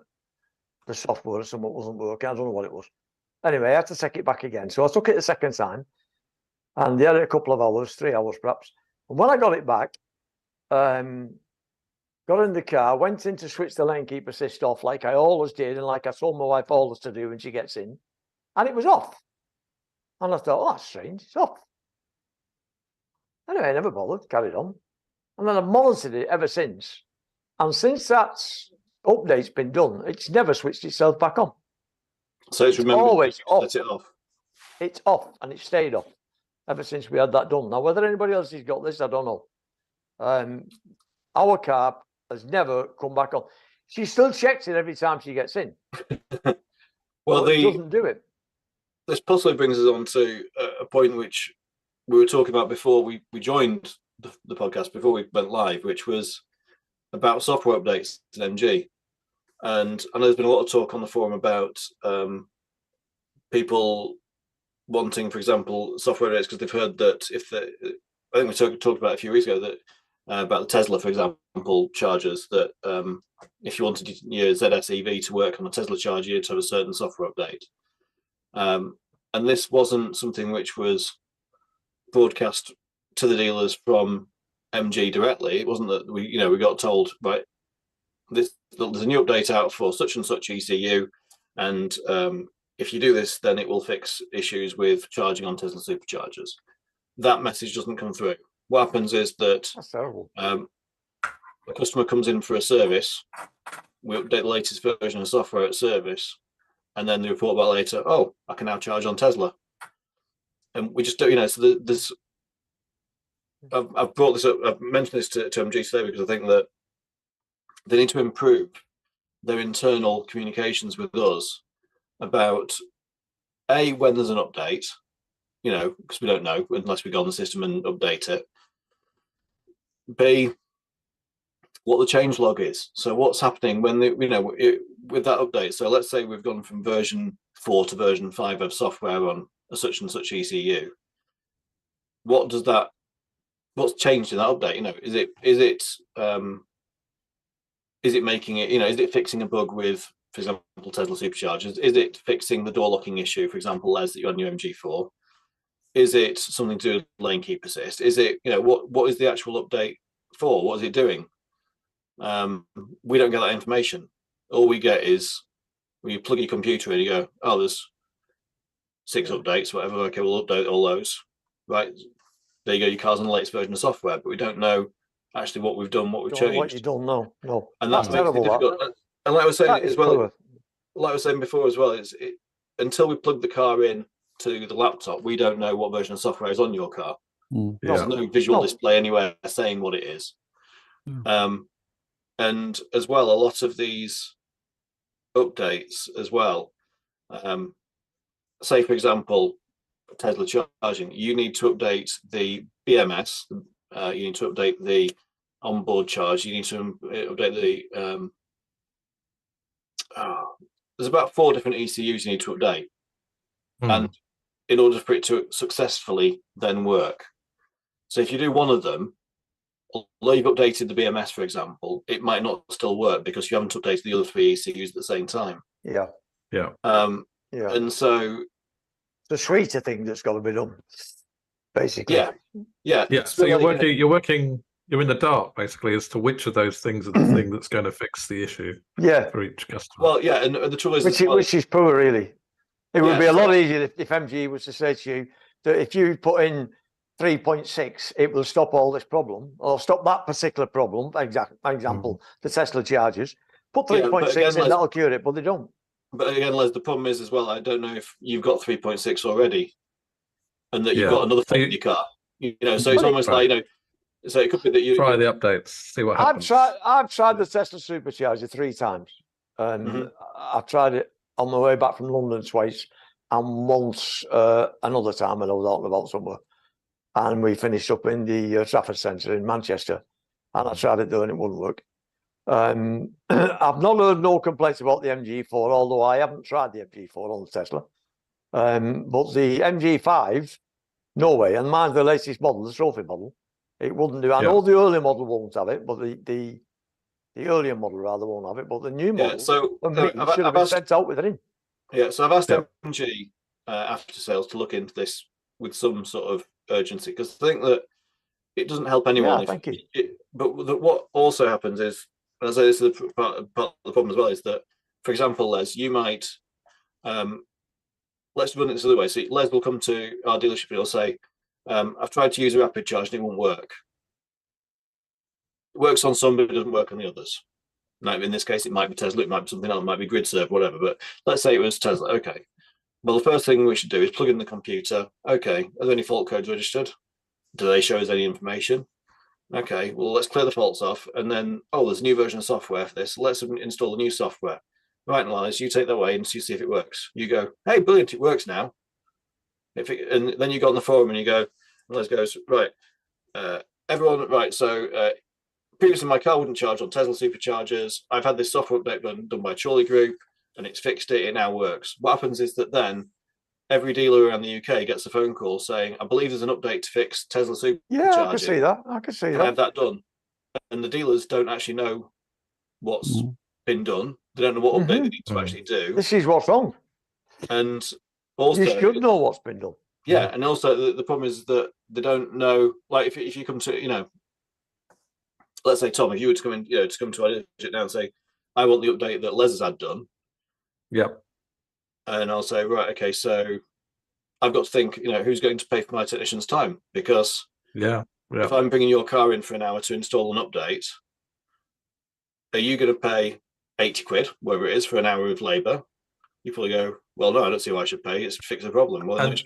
The software or something wasn't working. I don't know what it was. Anyway, I had to take it back again. So I took it the second time, and they had it a couple of hours, 3 hours perhaps. And when I got it back, got in the car, went in to switch the lane keep assist off like I always did, and like I told my wife always to do when she gets in, and it was off. And I thought, oh, that's strange, it's off. Anyway, I never bothered, carried on. And then I've monitored it ever since. And since that update's been done, it's never switched itself back on. So it's remembered always off. set it off. It's off, and it stayed off ever since we had that done. Now, whether anybody else has got this, I don't know. Our car has never come back on. She still checks it every time she gets in. Well, it doesn't do it. This possibly brings us on to a point which we were talking about before we joined the podcast, before we went live, which was about software updates in MG. And I know there's been a lot of talk on the forum about people wanting, for example, software updates because they've heard that I think we talked about it a few weeks ago that about the Tesla, for example, chargers, that if you wanted your ZS EV to work on a Tesla charger, you'd have a certain software update. And this wasn't something which was broadcast to the dealers from MG directly. It wasn't that we got told, right, there's a new update out for such and such ECU, and if you do this, then it will fix issues with charging on Tesla superchargers. That message doesn't come through. What happens is that That's terrible. a customer comes in for a service, we update the latest version of software at service, and then they report back later, oh, I can now charge on Tesla. And we just don't, so there's, I've brought this up, I've mentioned this to MG today because I think that they need to improve their internal communications with us about A, when there's an update, because we don't know unless we go on the system and update it. B, what the change log is. So what's happening when with that update. So let's say we've gone from version 4 to version 5 of software on a such and such ECU. What's changed in that update? Is it making it, is it fixing a bug with, for example, Tesla superchargers? Is it fixing the door locking issue, for example, as that you're on your MG4? Is it something to do with lane keep assist? Is it, what is the actual update for? What is it doing? We don't get that information. All we get is when you plug your computer in, you go, oh, there's 6 updates, whatever. Okay, we'll update all those. Right, there you go. Your car's on the latest version of software, but we don't know actually what we've done, what we've changed. What you don't know, no. And that makes it difficult. And like I was saying as well, like I was saying before as well, until we plug the car in to the laptop, we don't know what version of software is on your car. There's no visual display anywhere saying what it is. And as well, a lot of these updates as well, say for example, Tesla charging, you need to update the BMS, you need to update the onboard charge, you need to update the there's about 4 different ECUs you need to update, and in order for it to successfully then work. So if you do one of them, although you've updated the BMS, for example, it might not still work because you haven't updated the other 3 ECUs at the same time. And so the sweeter thing that's got to be done, basically. So you're in the dark basically as to which of those things are the thing that's going to fix the issue for each customer. Well, and the trouble is, which is poor, really. It would be a lot easier if MG was to say to you that if you put in 3.6, it will stop all this problem, or stop that particular problem. Example, the Tesla chargers. Put Yeah, but 3.6 again, in, Les- that'll cure it, but they don't. But again, Les, the problem is as well, I don't know if you've got 3.6 already and that you've Yeah. got another So phone you- in your car. So it's almost like, so it could be that you Try the updates, see what happens. I've tried the Tesla supercharger 3 times. And I've tried it on my way back from London twice, and once another time when I was out and about somewhere. And we finished up in the Trafford Centre in Manchester, and I tried it there and it wouldn't work. I've not heard no complaints about the MG4, although I haven't tried the MG4 on the Tesla. But the MG5, no way. And mine's the latest model, the trophy model. It wouldn't do. I know the earlier model won't have it, but the earlier model rather won't have it. But the new model, for me, should have been sent out with it in. Yeah, so I've asked MG after sales to look into this with some sort of urgency, because I think that it doesn't help anyone. Yeah, thank you. But what also happens is, and I say this is part of the problem as well, is that, for example, Les, you might, let's run it this other way. So Les will come to our dealership and he'll say, I've tried to use a rapid charge and it won't work. It works on some, but it doesn't work on the others. Now, in this case, it might be Tesla, it might be something else, it might be grid serve, whatever. But let's say it was Tesla. Okay. Well, the first thing we should do is plug in the computer. Okay. Are there any fault codes registered? Do they show us any information? Okay. Well, let's clear the faults off. And then, oh, there's a new version of software for this. Let's install the new software. Right, Liz, you take that away and see if it works. You go, hey, brilliant, it works now. And then you go on the forum and you go, and Les goes, right, everyone, right, so previously my car wouldn't charge on Tesla superchargers. I've had this software update done by Chorley Group and it's fixed it, it now works. What happens is that then every dealer around the UK gets a phone call saying, I believe there's an update to fix Tesla superchargers. Yeah, I can see that. I can see Can that. I have that done? And the dealers don't actually know what's been done. They don't know what update they need to actually do. This is what's wrong. And also, you should know what's been done. Yeah, and also the problem is that they don't know. Like if you come to, let's say Tom, if you were to come in, to come to our dealership now and say, I want the update that Les has had done. Yep. And I'll say, right, okay, so I've got to think, who's going to pay for my technician's time? Because if I'm bringing your car in for an hour to install an update, are you going to pay 80 quid, whatever it is, for an hour of labour? You probably go, well, no, I don't see why I should pay. It's to fix the problem. Well, no,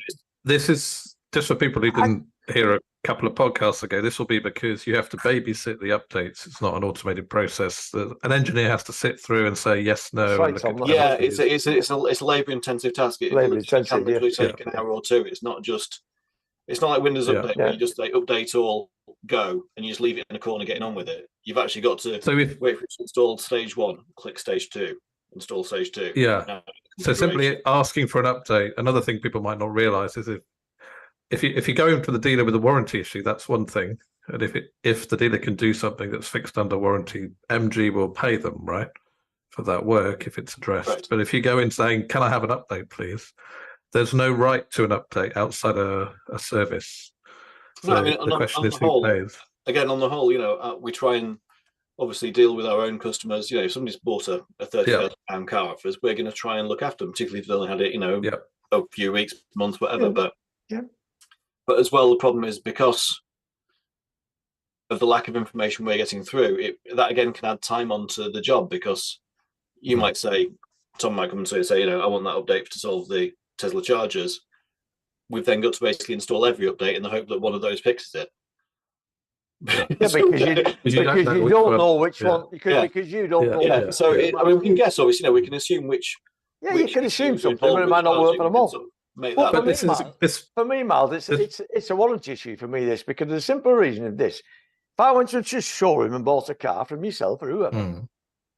this is just for people who didn't hear a couple of podcasts ago. This will be because you have to babysit the updates. It's not an automated process. An engineer has to sit through and say yes, no. Right, it's a labour-intensive task. It can literally take an hour or two. It's not like Windows Update where you just say update all, go, and you just leave it in a corner getting on with it. You've actually got to wait for it to install stage 1, click stage 2, install stage 2. Yeah. So simply asking for an update. Another thing people might not realise is if you go into the dealer with a warranty issue, that's one thing. And if the dealer can do something that's fixed under warranty, MG will pay them, right, for that work if it's addressed. Right. But if you go in saying, can I have an update, please? There's no right to an update outside a service. So no, I mean, the question is who pays. Again, on the whole, we try and obviously deal with our own customers. If somebody's bought a £30,000 car off us, we're going to try and look after them, particularly if they've only had it, a few weeks, months, whatever. But as well, the problem is because of the lack of information we're getting through, that again can add time onto the job, because you might say, Tom might come and say, I want that update to solve the Tesla chargers. We've then got to basically install every update in the hope that one of those fixes it. Because you don't know which one. Because you don't know. Yeah. So we can guess. Obviously, we can assume which. Yeah, you can assume something, but it might not work for them all. For me, Miles, it's a warranty issue for me. This because the simple reason of this: if I went to just showroom and bought a car from yourself or whoever,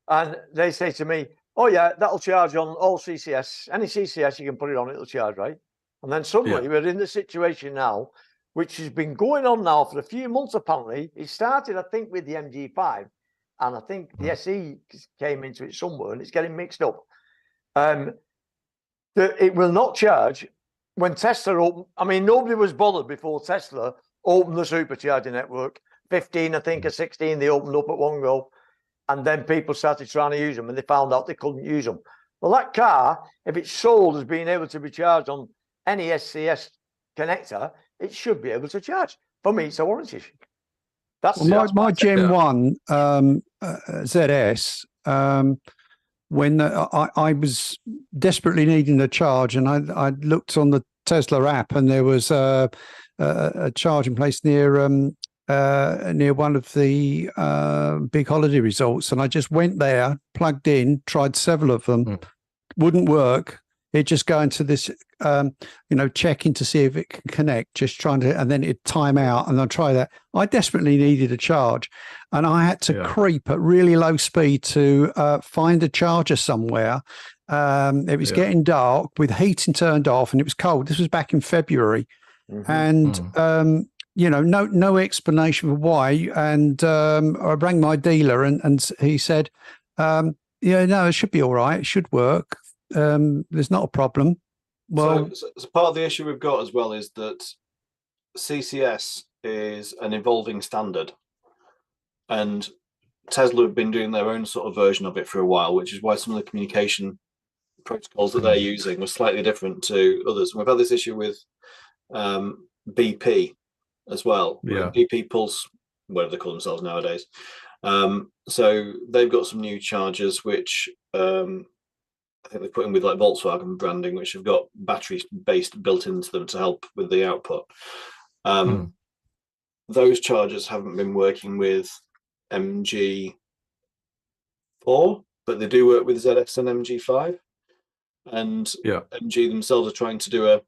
and they say to me, "Oh yeah, that'll charge on all CCS. Any CCS you can put it on, it'll charge, right?" And then suddenly we're in the situation now, which has been going on now for a few months. Apparently, it started, I think, with the MG5, and I think the SE came into it somewhere, and it's getting mixed up. It will not charge when Tesla opened. I mean, nobody was bothered before Tesla opened the supercharger network. 15, I think, or 16, they opened up at one go, and then people started trying to use them, and they found out they couldn't use them. Well, that car, if it's sold as being able to be charged on any SCS connector, it should be able to charge. For me, it's a warranty issue. That's Well, my that's Gen Yeah. 1 ZS, when I was desperately needing a charge, and I looked on the Tesla app, and there was a charging place near one of the big holiday resorts, and I just went there, plugged in, tried several of them, wouldn't work. It just go into this, checking to see if it can connect, just trying to, and then it'd time out, and I'd try that. I desperately needed a charge, and I had to creep at really low speed to find a charger somewhere. It was getting dark with heating turned off, and it was cold. This was back in February, and no explanation for why. And I rang my dealer, and he said, no, it should be all right. It should work. There's not a problem. Well, so part of the issue we've got as well is that CCS is an evolving standard, and Tesla have been doing their own sort of version of it for a while, which is why some of the communication protocols that they're using were slightly different to others. And we've had this issue with BP as well. BP Pulse, whatever they call themselves nowadays. So they've got some new chargers which I think they put in with like Volkswagen branding, which have got batteries based built into them to help with the output. Those chargers haven't been working with MG 4, but they do work with ZS and MG 5. And MG themselves are trying to do a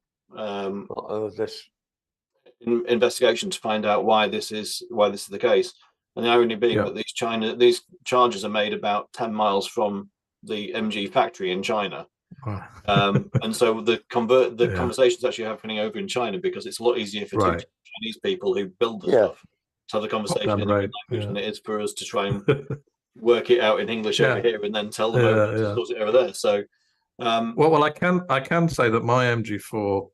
investigation to find out why this is the case. And the irony being that these chargers are made about 10 miles from the MG factory in China. And so the conversation's actually happening over in China, because it's a lot easier for two Chinese people who build the stuff to have the conversation in language than it is for us to try and work it out in English over here and then tell them to sort it over there. So well, I can say that my MG4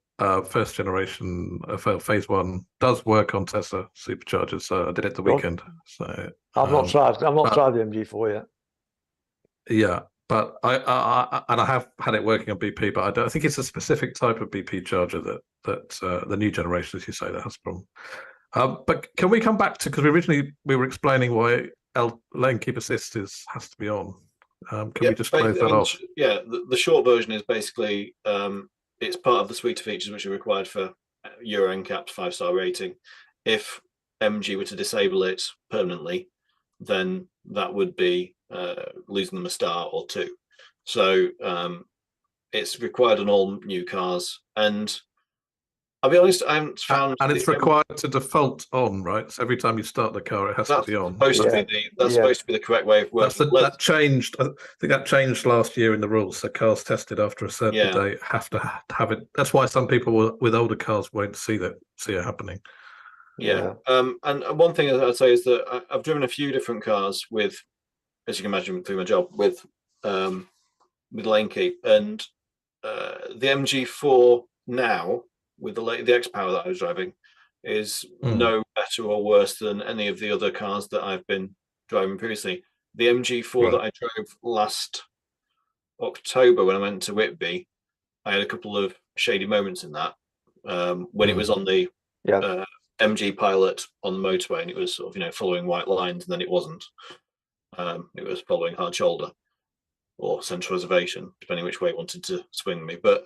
first generation phase 1 does work on Tesla superchargers. So I did it the weekend. So I've not tried the MG4 yet. Yeah, but I have had it working on BP, but I think it's a specific type of BP charger that the new generation, as you say, that has a problem. But can we come back to, because originally we were explaining why lane keep assist has to be on. Can we just close that off? Yeah, the short version is basically it's part of the suite of features which are required for Euro NCAP's 5-star rating. If MG were to disable it permanently, then that would be losing them a star or two. So it's required on all new cars, and I'll be honest, I haven't found. And it's required to default on, right? So every time you start the car, it has to be on. Supposed to be the correct way of working. That changed. I think that changed last year in the rules. So cars tested after a certain date have to have it. That's why some people with older cars won't see it happening. Yeah. And one thing I'd say is that I've driven a few different cars with, as you can imagine through my job, with lane keep, and the MG4 now with the X-Power that I was driving is no better or worse than any of the other cars that I've been driving previously. The MG4 that I drove last October when I went to Whitby, I had a couple of shady moments in that when it was on the MG Pilot on the motorway, and it was sort of following white lines, and then it wasn't. It was following hard shoulder or central reservation, depending which way it wanted to swing me. But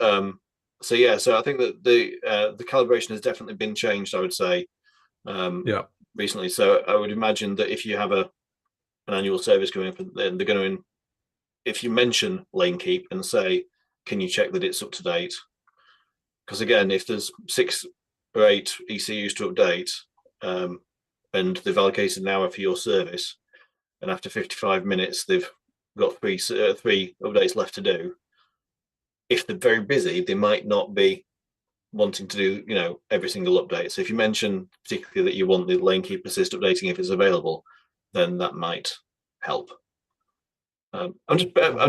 so I think that the calibration has definitely been changed, I would say, recently. So I would imagine that if you have an annual service coming up, then they're going to, if you mention lane keep and say, can you check that it's up to date? Because again, if there's 6 or 8 ECUs to update, and they've allocated an hour for your service, and after 55 minutes they've got 3 updates left to do, if they're very busy, they might not be wanting to do every single update. So if you mention particularly that you want the lane keep assist updating if it's available, then that might help. I'm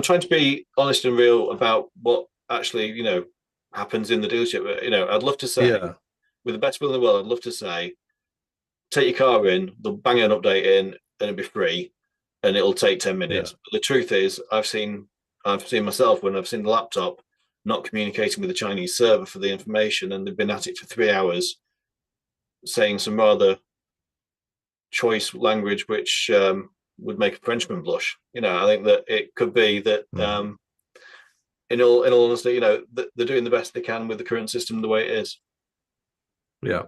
trying to be honest and real about what actually happens in the dealership. I'd love to say, with the best will in the world, I'd love to say, take your car in, they'll bang an update in, and it'll be free, and it'll take 10 minutes. But the truth is, I've seen myself when I've seen the laptop not communicating with the Chinese server for the information, and they've been at it for 3 hours saying some rather choice language, which would make a Frenchman blush. You know, I think that it could be that, in all honesty, you know, they're doing the best they can with the current system the way it is. Yeah.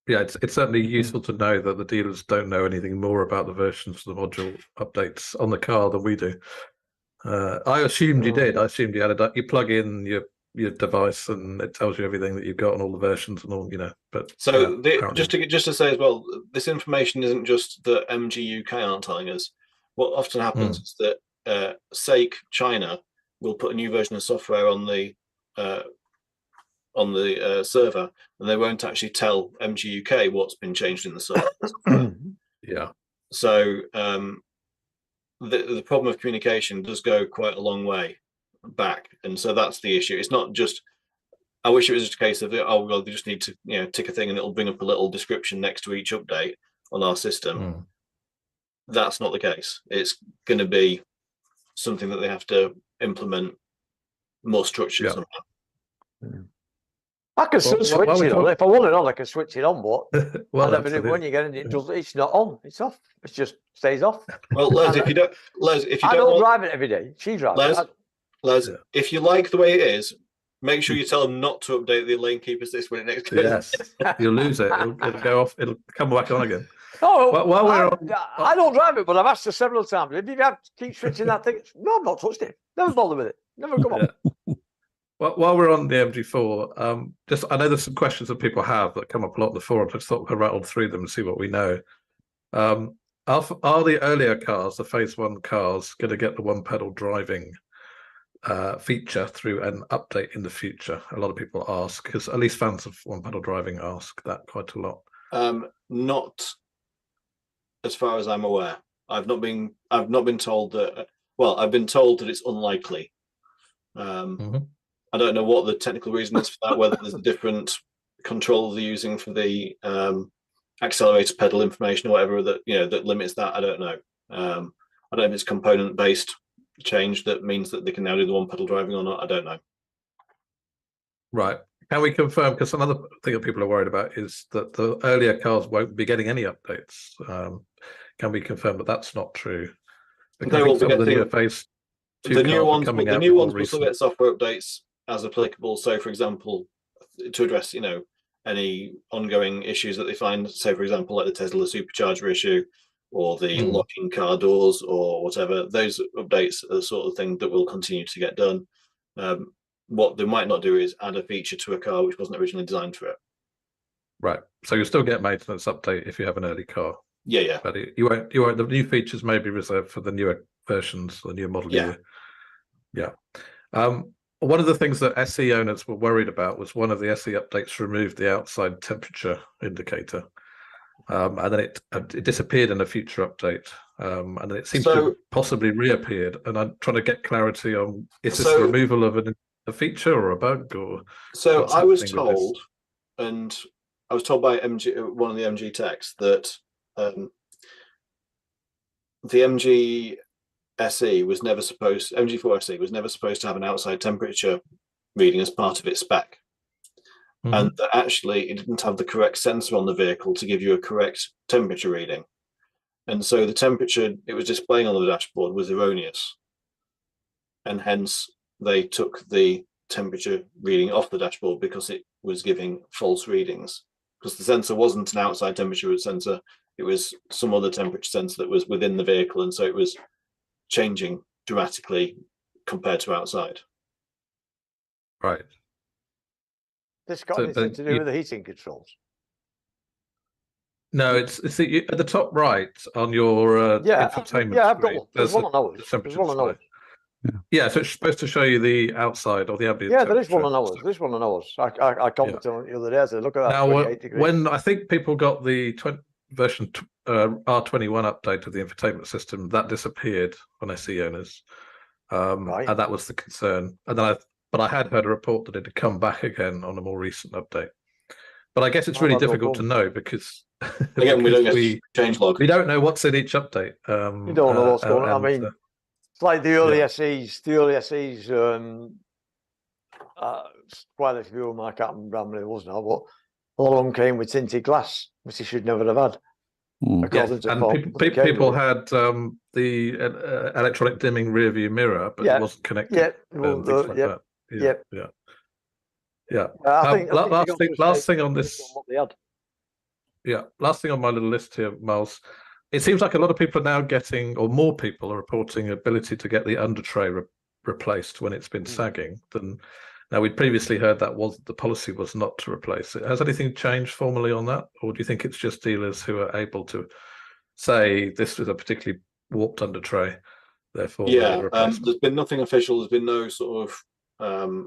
Yeah, it's certainly useful to know that the dealers don't know anything more about the versions of the module updates on the car than we do. I assumed you did. I assumed you had you plug in your device and it tells you everything that you've got on all the versions and all, you know. But so just to say as well, this information isn't just that MG UK aren't telling us. What often happens is that SAIC China will put a new version of software on the server, and they won't actually tell MG UK what's been changed in the software. Yeah. So the problem of communication does go quite a long way back, and so that's the issue. It's not just, I wish it was just a case of, oh well, they just need to, you know, tick a thing and it'll bring up a little description next to each update on our system. That's not the case. It's going to be something that they have to implement more structured somehow. I can still switch it on. If I want it on, I can switch it on, but when you get it, it's not on. It's off. It just stays off. Well, Les, if you don't, I don't drive it every day. She drives it. Les, if you like the way it is, make sure you tell them not to update the lane keepers this when it next goes. Yes, you'll lose it. It'll go off. It'll come back on again. Oh, while we're on, I don't drive it, but I've asked her several times. If you have to keep switching that thing, no, I've not touched it. Never bother with it. Never come on. Well, while we're on the MG4, just I know there's some questions that people have that come up a lot in the forum. I just thought we'd rattle through them and see what we know. Are the earlier cars, the Phase 1 cars, going to get the one-pedal driving feature through an update in the future? A lot of people ask, because at least fans of one-pedal driving ask that quite a lot. Not as far as I'm aware. I've not been told that. Well, I've been told that it's unlikely. I don't know what the technical reason is for that, whether there's a different control they're using for the accelerator pedal information or whatever that, you know, that limits that. I don't know. I don't know if it's component based change that means that they can now do the one pedal driving or not. I don't know. Right. Can we confirm, because another thing that people are worried about is that the earlier cars won't be getting any updates. Can we confirm that that's not true? Because I think some of the newer Phase 2 the new ones will still recent. get software updates as applicable. So, for example, to address, you know, any ongoing issues that they find, say, for example, like the Tesla supercharger issue or the locking car doors or whatever, those updates are the sort of thing that will continue to get done. What they might not do is add a feature to a car which wasn't originally designed for it. Right. So you'll still get maintenance update if you have an early car. Yeah. But you won't. The new features may be reserved for the newer versions, the new model year. Yeah. One of the things that SE owners were worried about was one of the SE updates removed the outside temperature indicator, and then it disappeared in a future update, and then it seems to have possibly reappeared. And I'm trying to get clarity on, is this the removal of a feature or a bug? Or so I was told, and I was told by one of the MG techs that the MG SE was never supposed, MG4 SE was never supposed to have an outside temperature reading as part of its spec. And that actually it didn't have the correct sensor on the vehicle to give you a correct temperature reading. And so the temperature it was displaying on the dashboard was erroneous. And hence they took the temperature reading off the dashboard because it was giving false readings. Because the sensor wasn't an outside temperature sensor, it was some other temperature sensor that was within the vehicle, and so it was changing dramatically compared to outside. Right. This got anything to do with the heating controls? No, it's at the top right on your infotainment. Yeah, I've got one. There's one on ours. There's one on ours. Yeah, so it's supposed to show you the outside or the ambient. Yeah, there is one on ours. There's one on ours. I commented on it the other day. I said, look at that. Now, when I think people got the version R21 update of the infotainment system, that disappeared on SE owners, and that was the concern. And then I had heard a report that it had come back again on a more recent update. But I guess it's really difficult to know because again we don't get change log. We don't know what's in each update. You don't know what's going on. I mean, it's like the early SEs. The early SEs. Quite a few of them. I can't remember how many it was now, but All of them came with tinted glass, which he should never have had. Mm. According to and Paul, they came people with it. had the electronic dimming rear view mirror, but Yeah. it wasn't connected. Yeah, well, And things like yep, that. Yeah, yep. yeah. I think they last got thing, mistakes last thing on based this. what they had. Yeah, last thing on my little list here, Miles. It seems like a lot of people are now getting, or more people are reporting, ability to get the under tray replaced when it's been sagging. Than now, we'd previously heard that the policy was not to replace it. Has anything changed formally on that, or do you think it's just dealers who are able to say this was a particularly warped under tray, therefore Yeah, replacement? there's been nothing official. There's been no sort of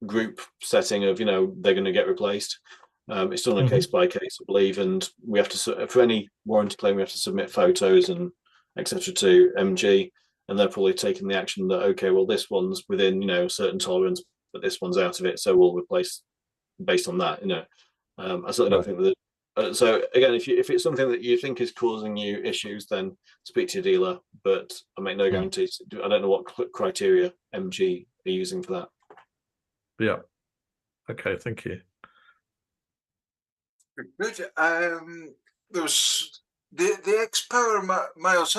group setting of they're going to get replaced. It's done on a case by case, I believe, and we have to, for any warranty claim, we have to submit photos and etc. to MG, and they're probably taking the action that, okay, well, this one's within a certain tolerance, but this one's out of it, so we'll replace based on that. I certainly don't think that. So again, if it's something that you think is causing you issues, then speak to your dealer. But I make no guarantees. I don't know what criteria MG are using for that. Yeah. Okay. Thank you. Good. There was the X-Power, Miles.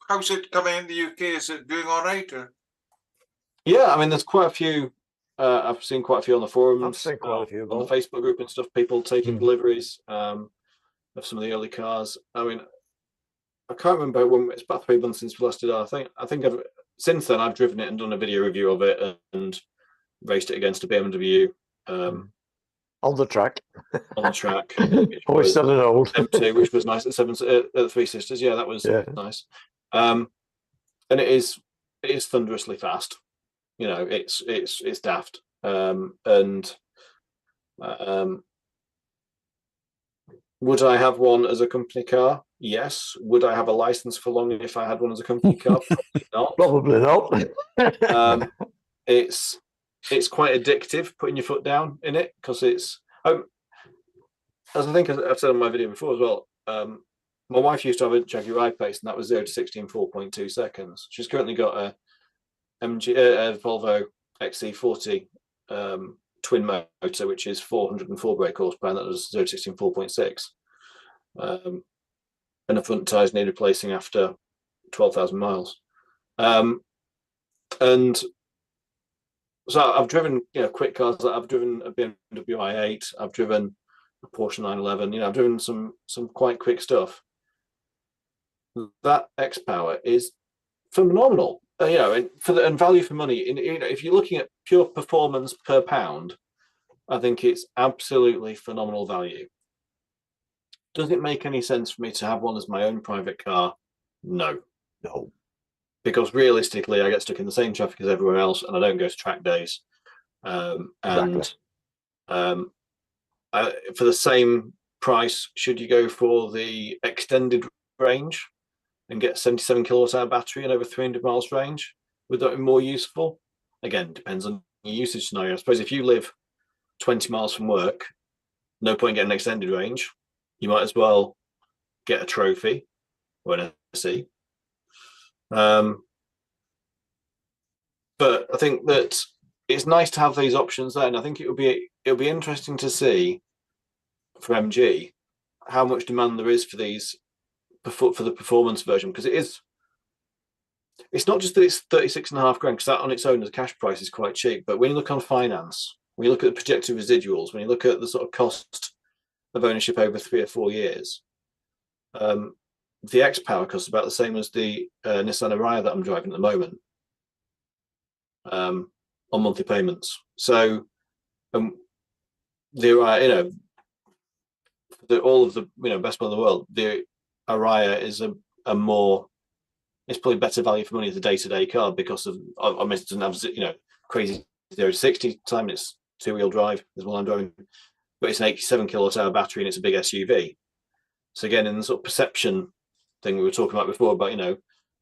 How's it coming in the UK? Is it doing all right? Or? Yeah, I mean, there's quite a few. I've seen quite a few on the forums, I've seen quite a few on the Facebook group and stuff. People taking deliveries of some of the early cars. I mean, I can't remember when. It's about 3 months since we last did that. I think since then I've driven it and done a video review of it and raced it against a BMW. On the track. On the track. Always done an old. M2, which was nice at Three Sisters. Yeah, that was nice. And it is thunderously fast. It's daft. Would I have one as a company car? Yes. Would I have a license for long if I had one as a company car? Probably not. Probably not. It's quite addictive putting your foot down in it, because it's as I think I've said on my video before as well. My wife used to have a Jaguar I-Pace, and that was 0 to 60 in 4.2 seconds. She's currently got a Volvo XC40 twin motor, which is 404 brake horsepower, and that does 0 to 60 in 4.6. And the front tyres need replacing after 12,000 miles. And so I've driven quick cars. I've driven a BMW i8. I've driven a Porsche 911. I've driven some quite quick stuff. That X-Power is phenomenal. And value for money. If you're looking at pure performance per pound, I think it's absolutely phenomenal value. Does it make any sense for me to have one as my own private car? No. Because realistically, I get stuck in the same traffic as everyone else, and I don't go to track days. For the same price, should you go for the extended range and get 77 kilowatt hour battery and over 300 miles range? Would that be more useful? Again, depends on your usage scenario. I suppose if you live 20 miles from work, no point getting an extended range. You might as well get a trophy or an SE. But I think that it's nice to have these options there, and I think it'll be interesting to see for MG how much demand there is for these for the performance version, because it's not just that it's 36.5 grand, because that on its own as a cash price is quite cheap. But when you look on finance, when you look at the projected residuals, when you look at the sort of cost of ownership over 3 or 4 years, the X-Power costs about the same as the Nissan Ariya that I'm driving at the moment, on monthly payments. So there are, all of the best one in the world, the Ariya is a more, it's probably better value for money as a day-to-day car, because of I mean, it doesn't have crazy 0 to 60 time. It's 2-wheel drive is what I'm driving, but it's an 87 kilowatt hour battery and it's a big SUV. So again, in the sort of perception thing we were talking about before, about a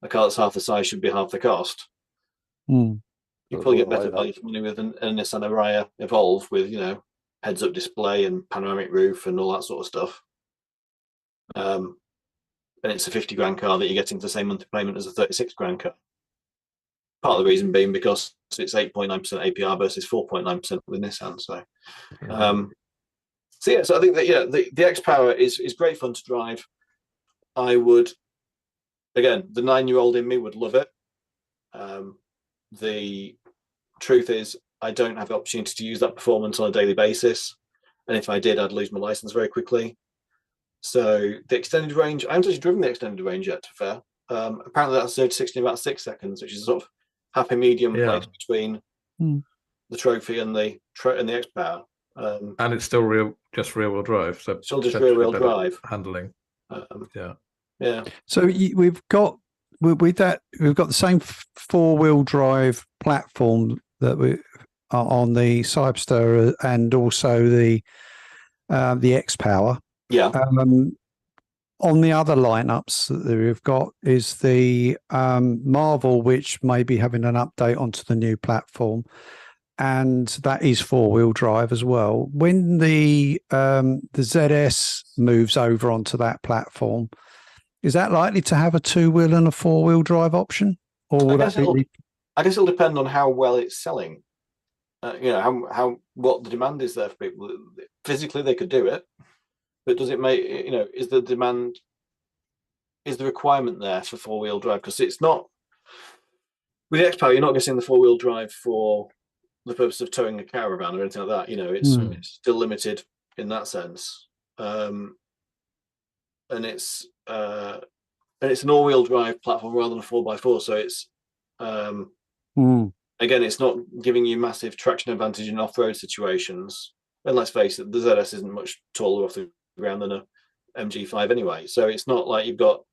car that's half the size should be half the cost. You probably get better value for money with a Nissan Ariya Evolve with heads-up display and panoramic roof and all that sort of stuff. And it's a 50 grand car that you're getting for the same monthly payment as a 36 grand car. Part of the reason being because it's 8.9% APR versus 4.9% with Nissan. So, so yeah, so I think that the X Power is great fun to drive. I would, again, the 9-year-old in me would love it. The truth is, I don't have the opportunity to use that performance on a daily basis, and if I did, I'd lose my license very quickly. So the extended range, I haven't actually driven the extended range yet, to be fair. Apparently that's 0 to 60 in about 6 seconds, which is sort of happy medium place between the Trophy and the X Power. And it's still just rear wheel drive, so still just rear wheel better drive handling. yeah. So we've got with that, we've got the same 4-wheel drive platform that we are on the Cyberster and also the X Power. Yeah. On the other lineups that we've got is the Marvel, which may be having an update onto the new platform, and that is 4-wheel drive as well. When the ZS moves over onto that platform, is that likely to have a 2-wheel and a 4-wheel drive option, or will that be? I guess it'll depend on how well it's selling. You know, how what the demand is there for people. Physically, they could do it, but does it make, you know, is the demand, is the requirement there for 4-wheel drive? Because it's not with the X Power, you're not getting the 4-wheel drive for the purpose of towing a caravan or anything like that. You know, it's still limited in that sense, and it's an all-wheel drive platform rather than a 4x4. So it's again, it's not giving you massive traction advantage in off-road situations. And let's face it, the ZS isn't much taller off the ground than a MG5 anyway. So it's not like you've got,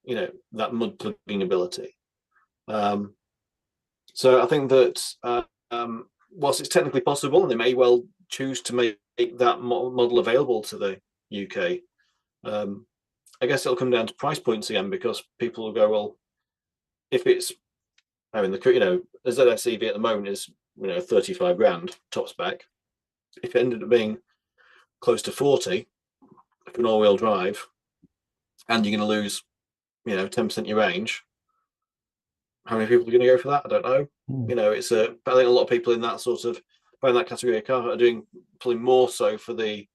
you know, that mud plugging ability. So I think that whilst it's technically possible, and they may well choose to make that model available to the UK, I guess it'll come down to price points again, because people will go, well, if it's, I mean, you know, a ZS EV at the moment is, you know, 35 grand top spec. If it ended up being close to 40 for an all-wheel drive, and you're going to lose, you know, 10% of your range, how many people are going to go for that? I don't know. You know, it's I think a lot of people in that sort of, in that category of car are doing probably more so for the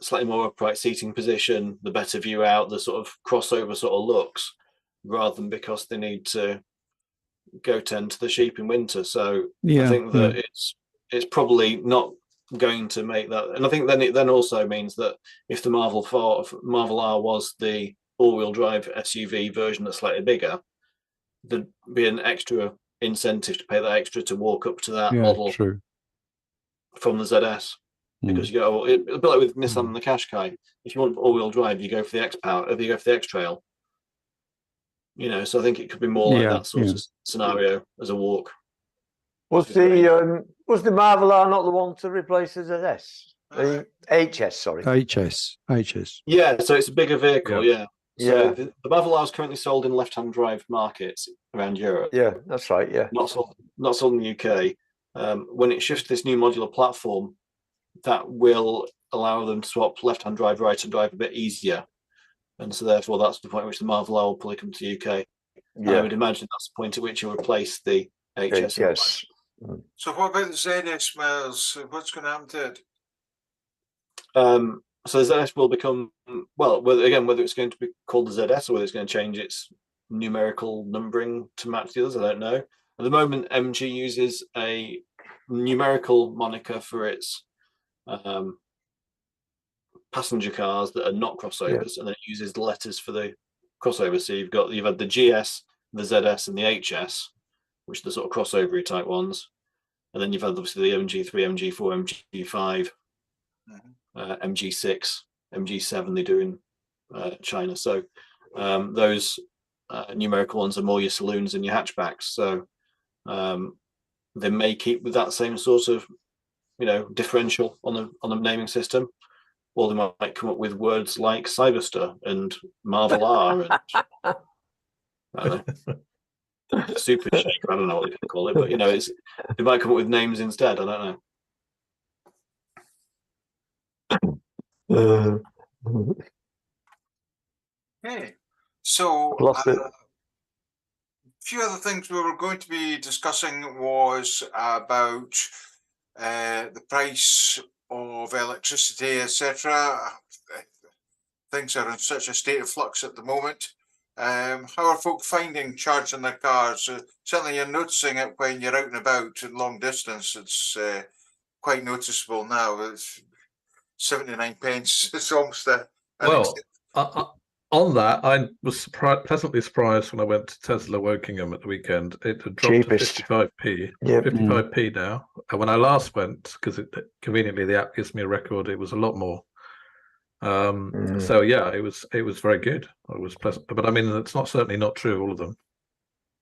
slightly more upright seating position, the better view out, the sort of crossover sort of looks, rather than because they need to go tend to the sheep in winter. So I think that it's probably not going to make that. And I think then it then also means that if the Marvel R was the all-wheel drive SUV version that's slightly bigger, there'd be an extra incentive to pay that extra to walk up to that model from the ZS. Because you go, a bit like with Nissan and the Qashqai. If you want all-wheel drive, you go for the X Power. If you go for the X Trail, you know. So I think it could be more like that sort of scenario as a walk. Was the Marvel R not the one to replace the ZS? The HS, sorry. HS. Yeah, so it's a bigger vehicle. Yeah. So the Marvel R is currently sold in left-hand drive markets around Europe. Yeah, that's right. Yeah, not sold in the UK. When it shifts to this new modular platform, that will allow them to swap left-hand drive, right-hand drive a bit easier, and so therefore that's the point at which the Marvel R will probably come to the UK. I would imagine that's the point at which you'll replace the HS. So what about the ZS, Miles? What's going to happen to it? So the ZS will become, well, whether it's going to be called the ZS or whether it's going to change its numerical numbering to match the others, I don't know. At the moment, MG uses a numerical moniker for its passenger cars that are not crossovers, and then it uses the letters for the crossovers. So you've had the GS, the ZS, and the HS, which are the sort of crossover type ones, and then you've had obviously the MG3, MG4, MG5, MG6, MG7. They do in China. So those numerical ones are more your saloons and your hatchbacks. So they may keep with that same sort of, you know, differential on the naming system, or they might come up with words like Cyberster and Marvel R and I don't know, Super Shaker. I don't know what they can call it, but you know, they might come up with names instead. I don't know. Okay, so few other things we were going to be discussing was about the price of electricity, etc. Things are in such a state of flux at the moment. How are folk finding charging their cars? Certainly you're noticing it when you're out and about at long distance. It's quite noticeable now. It's 79 pence. It's almost Well, on that, I was pleasantly surprised when I went to Tesla Wokingham at the weekend. It had dropped Cheapest. to 55p. Yep. 55p now. And when I last went, because conveniently the app gives me a record, it was a lot more. So yeah, it was very good. I was pleasant, but I mean, it's certainly not true, all of them.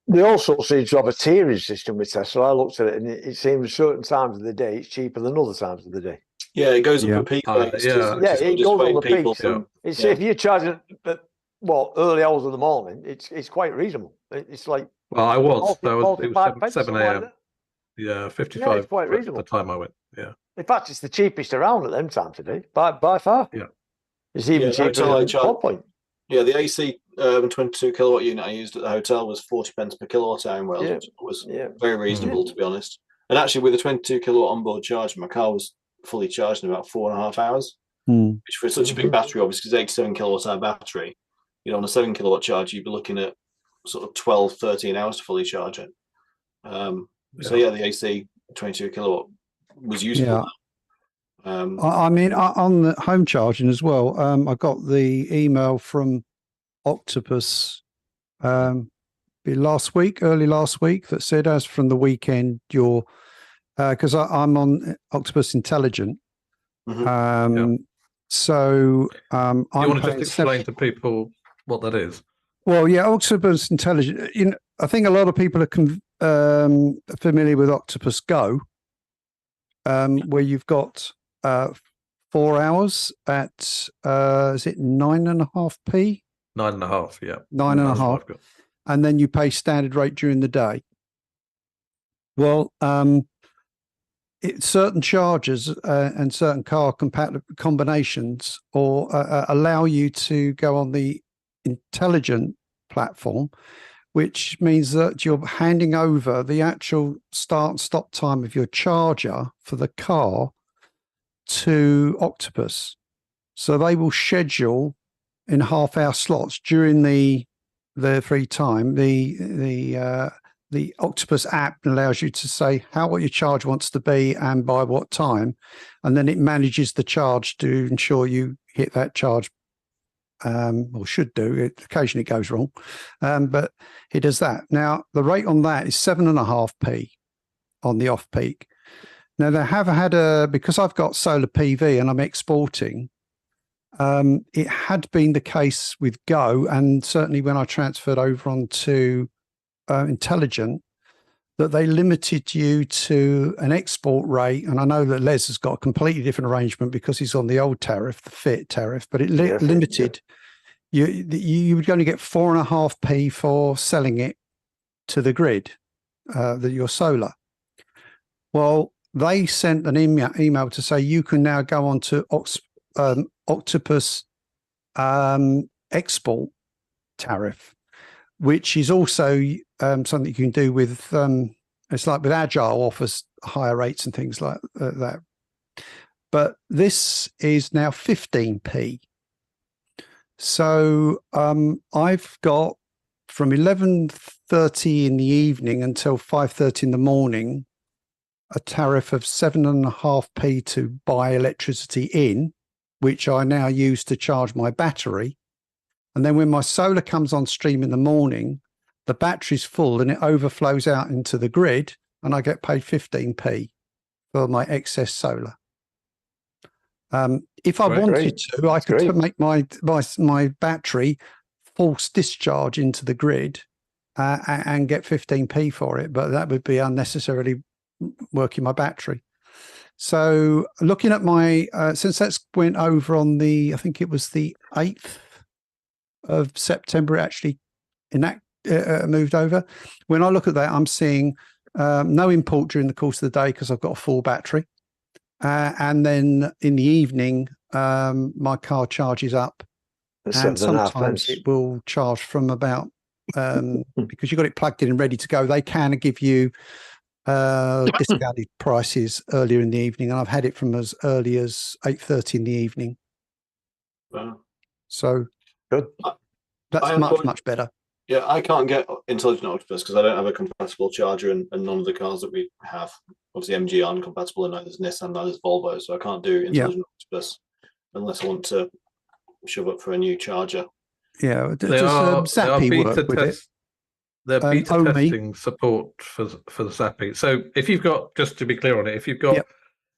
They also seem to have a tiering system with Tesla. I looked at it, and it seems certain times of the day it's cheaper than other times of the day. Yeah, it goes up a peak. It goes on the peaks. Yeah. It's if you're charging at early hours of the morning, it's quite reasonable. It's like it was 7 a.m. Like Yeah, 55. Yeah, it's quite at reasonable. the time I went. Yeah. in fact, it's the cheapest around at them times today by far. Yeah. It's even cheaper than Pod Point. Yeah, the AC 22 kilowatt unit I used at the hotel was 40 pence per kilowatt hour in Wales, which was very reasonable, to be honest. And actually, with a 22 kilowatt onboard charger, my car was fully charged in about 4.5 hours, which for such a big battery, obviously, because 87 kilowatt hour battery, on a 7 kilowatt charge, you'd be looking at sort of 12, 13 hours to fully charge it. So yeah, the AC 22 kilowatt was useful. Yeah. I mean, on the home charging as well, I got the email from Octopus early last week, that said, as from the weekend, you're because I'm on Octopus Intelligent. So you want to just explain to people what that is? Well, yeah, Octopus Intelligent. I think a lot of people are familiar with Octopus Go, where you've got 4 hours at is it 9.5p? 9.5, yeah. 9.5, and then you pay standard rate during the day. Well, certain chargers and certain car combinations or allow you to go on the intelligent platform, which means that you're handing over the actual start and stop time of your charger for the car to Octopus. So they will schedule in half-hour slots during the free time. The Octopus app allows you to say what your charge wants to be and by what time, and then it manages the charge to ensure you hit that charge, or should do. Occasionally it goes wrong, but it does that. Now, the rate on that is 7.5p on the off-peak. Now, they have had because I've got solar PV and I'm exporting, it had been the case with Go, and certainly when I transferred over onto Intelligent, that they limited you to an export rate. And I know that Les has got a completely different arrangement because he's on the old tariff, the FIT tariff, but it limited you would only get 4.5p for selling it to the grid, your solar. Well, they sent an email to say you can now go on to Octopus export tariff, which is also something you can do with, it's like with Agile offers higher rates and things like that. But this is now 15p. So I've got from 11:30 in the evening until 5:30 in the morning, a tariff of 7.5p to buy electricity in, which I now use to charge my battery. And then when my solar comes on stream in the morning, the battery's full and it overflows out into the grid, and I get paid 15p for my excess solar. If I wanted to, I could make my battery force discharge into the grid and get 15p for it, but that would be unnecessarily working my battery. So looking at my, since that's went over on I think it was the 8th of September, actually moved over. When I look at that, I'm seeing no import during the course of the day because I've got a full battery. And then in the evening, my car charges up. And sometimes it will charge from about because you've got it plugged in and ready to go, they can give you discounted prices earlier in the evening, and I've had it from as early as 8:30 in the evening. Wow. So Good. that's I am much, going- much better. Yeah, I can't get Intelligent Octopus because I don't have a compatible charger, and none of the cars that we have, obviously MG aren't compatible, and neither is Nissan, neither is Volvo, so I can't do Intelligent Octopus unless I want to shove up for a new charger. Yeah. They Does are Zappy beta work with it? test. They're beta Omi. testing support for the Zappy. So if you've got, just to be clear on it, if you've got Yep.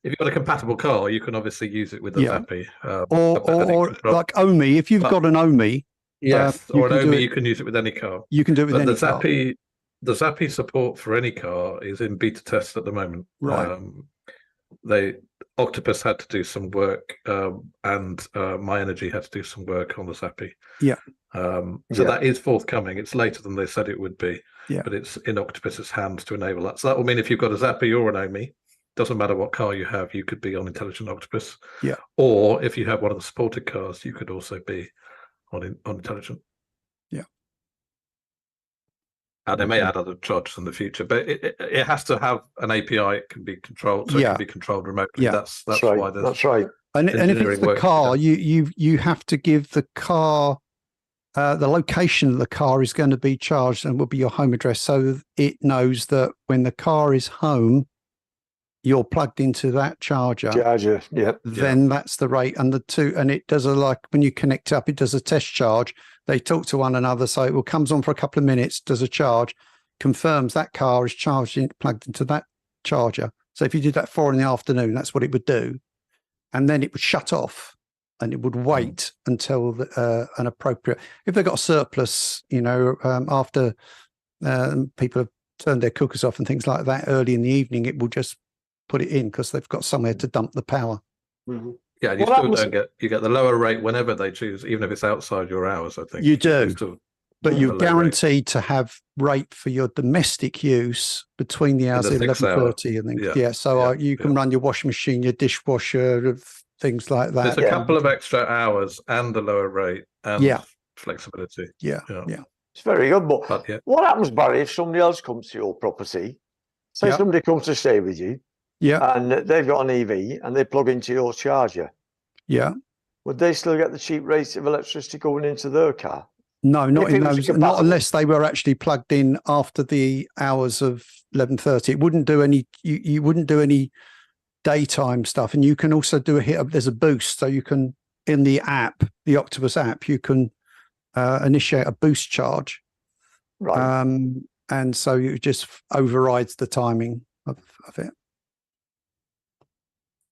if you've got a compatible car, you can obviously use it with the Yeah. Zappy. Or like Omi, if you've But- got an Omi, yes, you or an can do Omi, it- you can use it with any car. you can do it with But any the car. Zappy support for any car is in beta test at the moment. Right. Octopus had to do some work, and My Energy had to do some work on the Zappy. Yeah. So Yeah. that is forthcoming. It's later than they said it would be. Yeah. But it's in Octopus's hands to enable that. So that will mean if you've got a Zappy or an Omi, doesn't matter what car you have, you could be on Intelligent Octopus. Yeah. Or if you have one of the supported cars, you could also be on Intelligent. Yeah. And they may add other chargers in the future, but it has to have an API. It can be controlled, so it Yeah. can be controlled remotely. Yeah. That's That's why right. there's That's right. And if it's engineering the work to be car, done. you have to give the car the location of the car is going to be charged and will be your home address, so it knows that when the car is home, you're plugged into that charger. Charger. Yeah. Then that's the rate, and it does like when you connect up, it does a test charge. They talk to one another, so it will comes on for a couple of minutes, does a charge, confirms that car is plugged into that charger. So if you did that 4 in the afternoon, that's what it would do, and then it would shut off, and it would wait until an appropriate. If they've got a surplus, after people have turned their cookers off and things like that early in the evening, it will just put it in because they've got somewhere to dump the power. Mm-hmm. Yeah, and you What still happens- don't get the lower rate whenever they choose, even if it's outside your hours. I think You do. still- But Yeah. you're A low rate. guaranteed to have rate for your domestic use between the hours the of 6 hour. 11:30 and things. Yeah. So Yeah. you can run your washing machine, your dishwasher, things like There's that. a couple of extra hours and a lower rate and Yeah. flexibility. Yeah. It's very good. But But yeah, what happens, Barry, if somebody else comes to your property? Say Yeah. somebody comes to stay with you Yeah. and they've got an EV and they plug into your charger. Yeah. Would they still get the cheap rates of electricity going into their car? No, not If in it was those, compatible. not unless they were actually plugged in after the hours of 11:30. It wouldn't do any, you wouldn't do any daytime stuff. And you can also do there's a boost. So you can, in the app, the Octopus app, you can initiate a boost charge. Right. And so it just overrides the timing of it.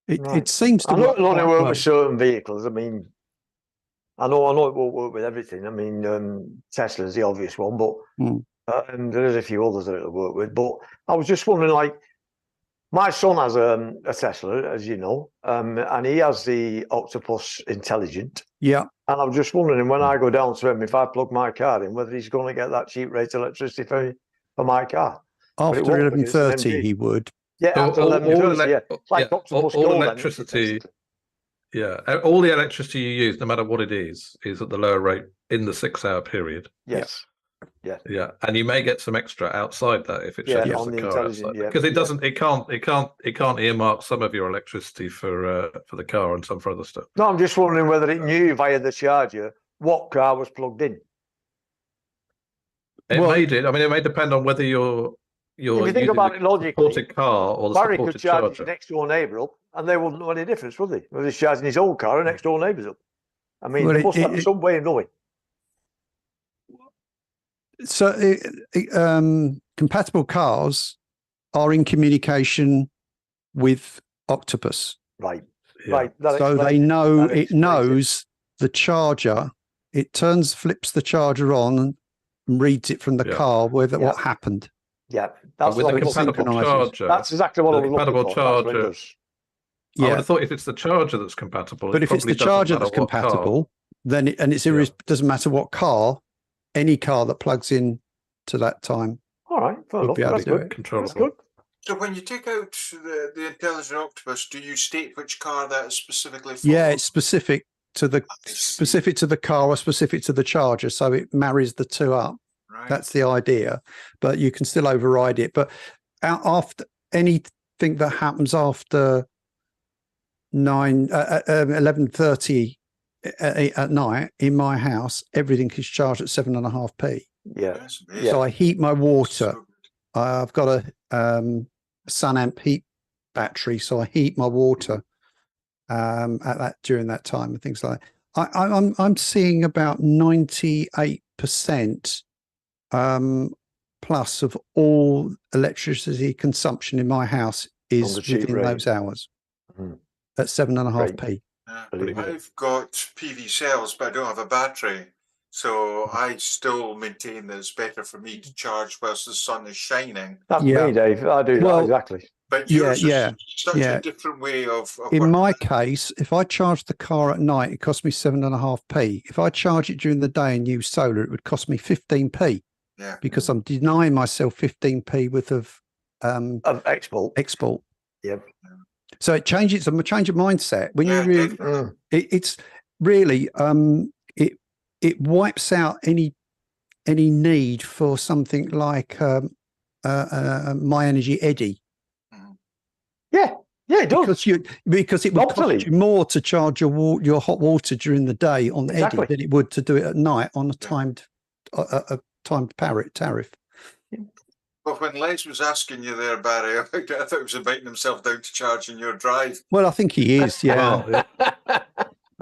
It Right. seems to I know work it only quite work well. with certain vehicles. I mean, I know it won't work with everything. I mean, Tesla's the obvious one, but Mm. there is a few others that it'll work with. But I was just wondering, like, my son has a Tesla, as you know, and he has the Octopus Intelligent. Yeah. And I was just wondering, when I go down to him, if I plug my car in, whether he's going to get that cheap rate of electricity for my car. But it After won't because it's an 11:30, MG. he would. Yeah, So after all 11:30, yeah. It's like yeah, Octopus all Gold, then, electricity. isn't it? Yeah, all the electricity you use, no matter what it is at the lower rate in the 6 hour period. Yes. Yeah. Yeah, and you may get some extra outside that if it Yeah, shuts on the the car intelligent, outside yeah, because it yeah. doesn't, it can't earmark some of your electricity for the car and some for other stuff. No, I'm just wondering whether it knew via the charger what car was plugged in. It Well, may do. I mean, it may depend on whether you're If you think using about the it logically, supported car or the Barry could supported charge his charger. next door neighbour up, and they wouldn't know any difference, would they? Whether he's charging his own car or next door neighbour's up. I mean, Well, there must have some way of knowing. So compatible cars are in communication with Octopus. Right. Yeah. Right. That So they explains know, that it explains knows the charger. It flips the charger on and reads it from the Yeah. car what Yeah. happened. Yeah, But that's with what the I was looking for. compatible synchronises. charger, That's exactly what I the was looking compatible for. That's what it charger- does. I would Yeah. have thought if it's the charger that's compatible, But if it's the probably doesn't charger matter that's what car. compatible, then doesn't matter what car, any car that plugs in to that time. All right, fair We'll enough. be able That's to do good. it. That's Controllable. good. So when you take out the Intelligent Octopus, do you state which car that is specifically for? Yeah, it's specific to the I see. car or specific to the charger, so it marries the two up. Right. That's the idea, but you can still override it. But after anything that happens after 11:30 at night in my house, everything is charged at 7.5p. Yeah. That's Yeah. amazing. So I heat my water. So- I've got a Sunamp heat battery, so I heat my water during that time and things like that. I'm seeing about 98% plus of all electricity consumption in my house is the cheap within rate. those hours Mhm. at 7.5p. Brilliant. I've got PV cells, but I don't have a battery. So I still maintain that it's better for me to charge whilst the sun is shining. That's Yeah. me, Dave. I do Well, that exactly. But Yeah, yours yeah, is such yeah. a different way of In working. my case, if I charge the car at night, it costs me 7.5p. If I charge it during the day and use solar, it would cost me 15p Yeah. because I'm denying myself 15p worth of Of export. export. Yep. So it changes. I'm a change of mindset when Yeah, you really. definitely. It's really it wipes out any need for something like My Energy Eddy. Yeah. Yeah, it does. Because it would cost Obsolete. you more to charge your hot water during the day on Exactly. Eddy than it would to do it at night on a Yeah. timed tariff. But when Les was asking you there, Barry, I thought he was inviting himself down to charge in your drive. Well, I think he is. Yeah. Well, yeah.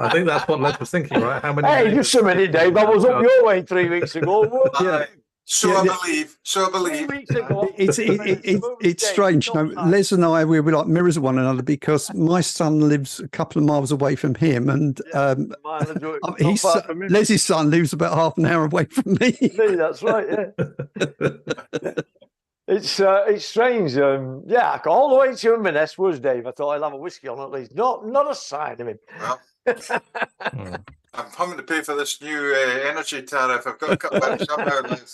I think that's what Les was thinking, right? How many? Hey, neighbours- just a minute, Dave. I was up your way 3 weeks ago. Yeah. So Yeah, I yeah. believe. So I 3 believe. weeks ago. It's strange. You know, Les and I, we were like mirrors of one another because my son lives a couple of miles away from him, and Les's son lives about half an hour away from me. That's right. Yeah. It's strange. Yeah, all the way to Inverness was Dave. I thought I'd have a whiskey on at least. Not a sign of him. Well, Hmm. I'm having to pay for this new energy tariff. I've got to cut back somehow. Les,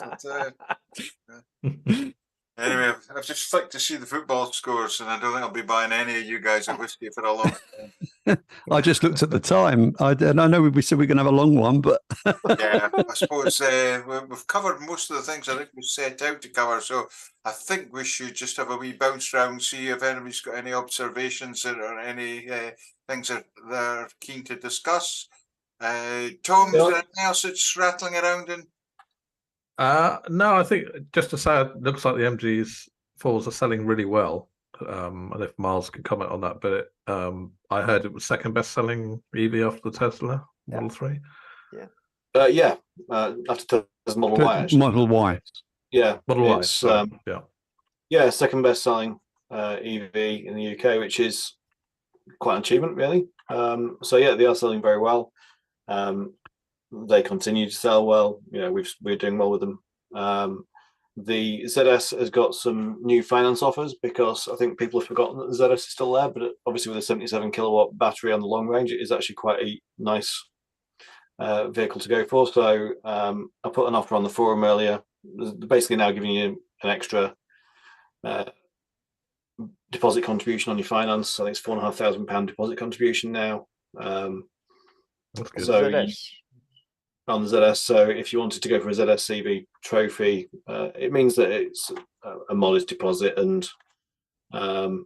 anyway, I've just flicked to see the football scores, and I don't think I'll be buying any of you guys a whiskey for a long time. I just looked at the time. And I know we said we're going to have a long one, but Yeah, I suppose we've covered most of the things I think we set out to cover. So I think we should just have a wee bounce round, see if anybody's got any observations or any things that they're keen to discuss. Tom, is there anything else that's rattling around in? No, I think just to say, it looks like the MG's fours are selling really well. And if Miles could comment on that, but I heard it was second best selling EV after the Tesla Model 3. After Tesla's Model Y. Actually. Model Y. Yeah, Model Y. it's, sorry, yeah. Yeah, second best selling EV in the UK, which is quite an achievement, really. So yeah, they are selling very well. They continue to sell well. You know, we're doing well with them. The ZS has got some new finance offers because I think people have forgotten that the ZS is still there, but obviously with a 77 kilowatt battery on the long range, it is actually quite a nice vehicle to go for. So I put an offer on the forum earlier. They're basically now giving you an extra deposit contribution on your finance. I think it's £4,500 deposit contribution now. That's good. So ZS. on the ZS, so if you wanted to go for a ZS EV trophy, it means that it's a modest deposit, and £399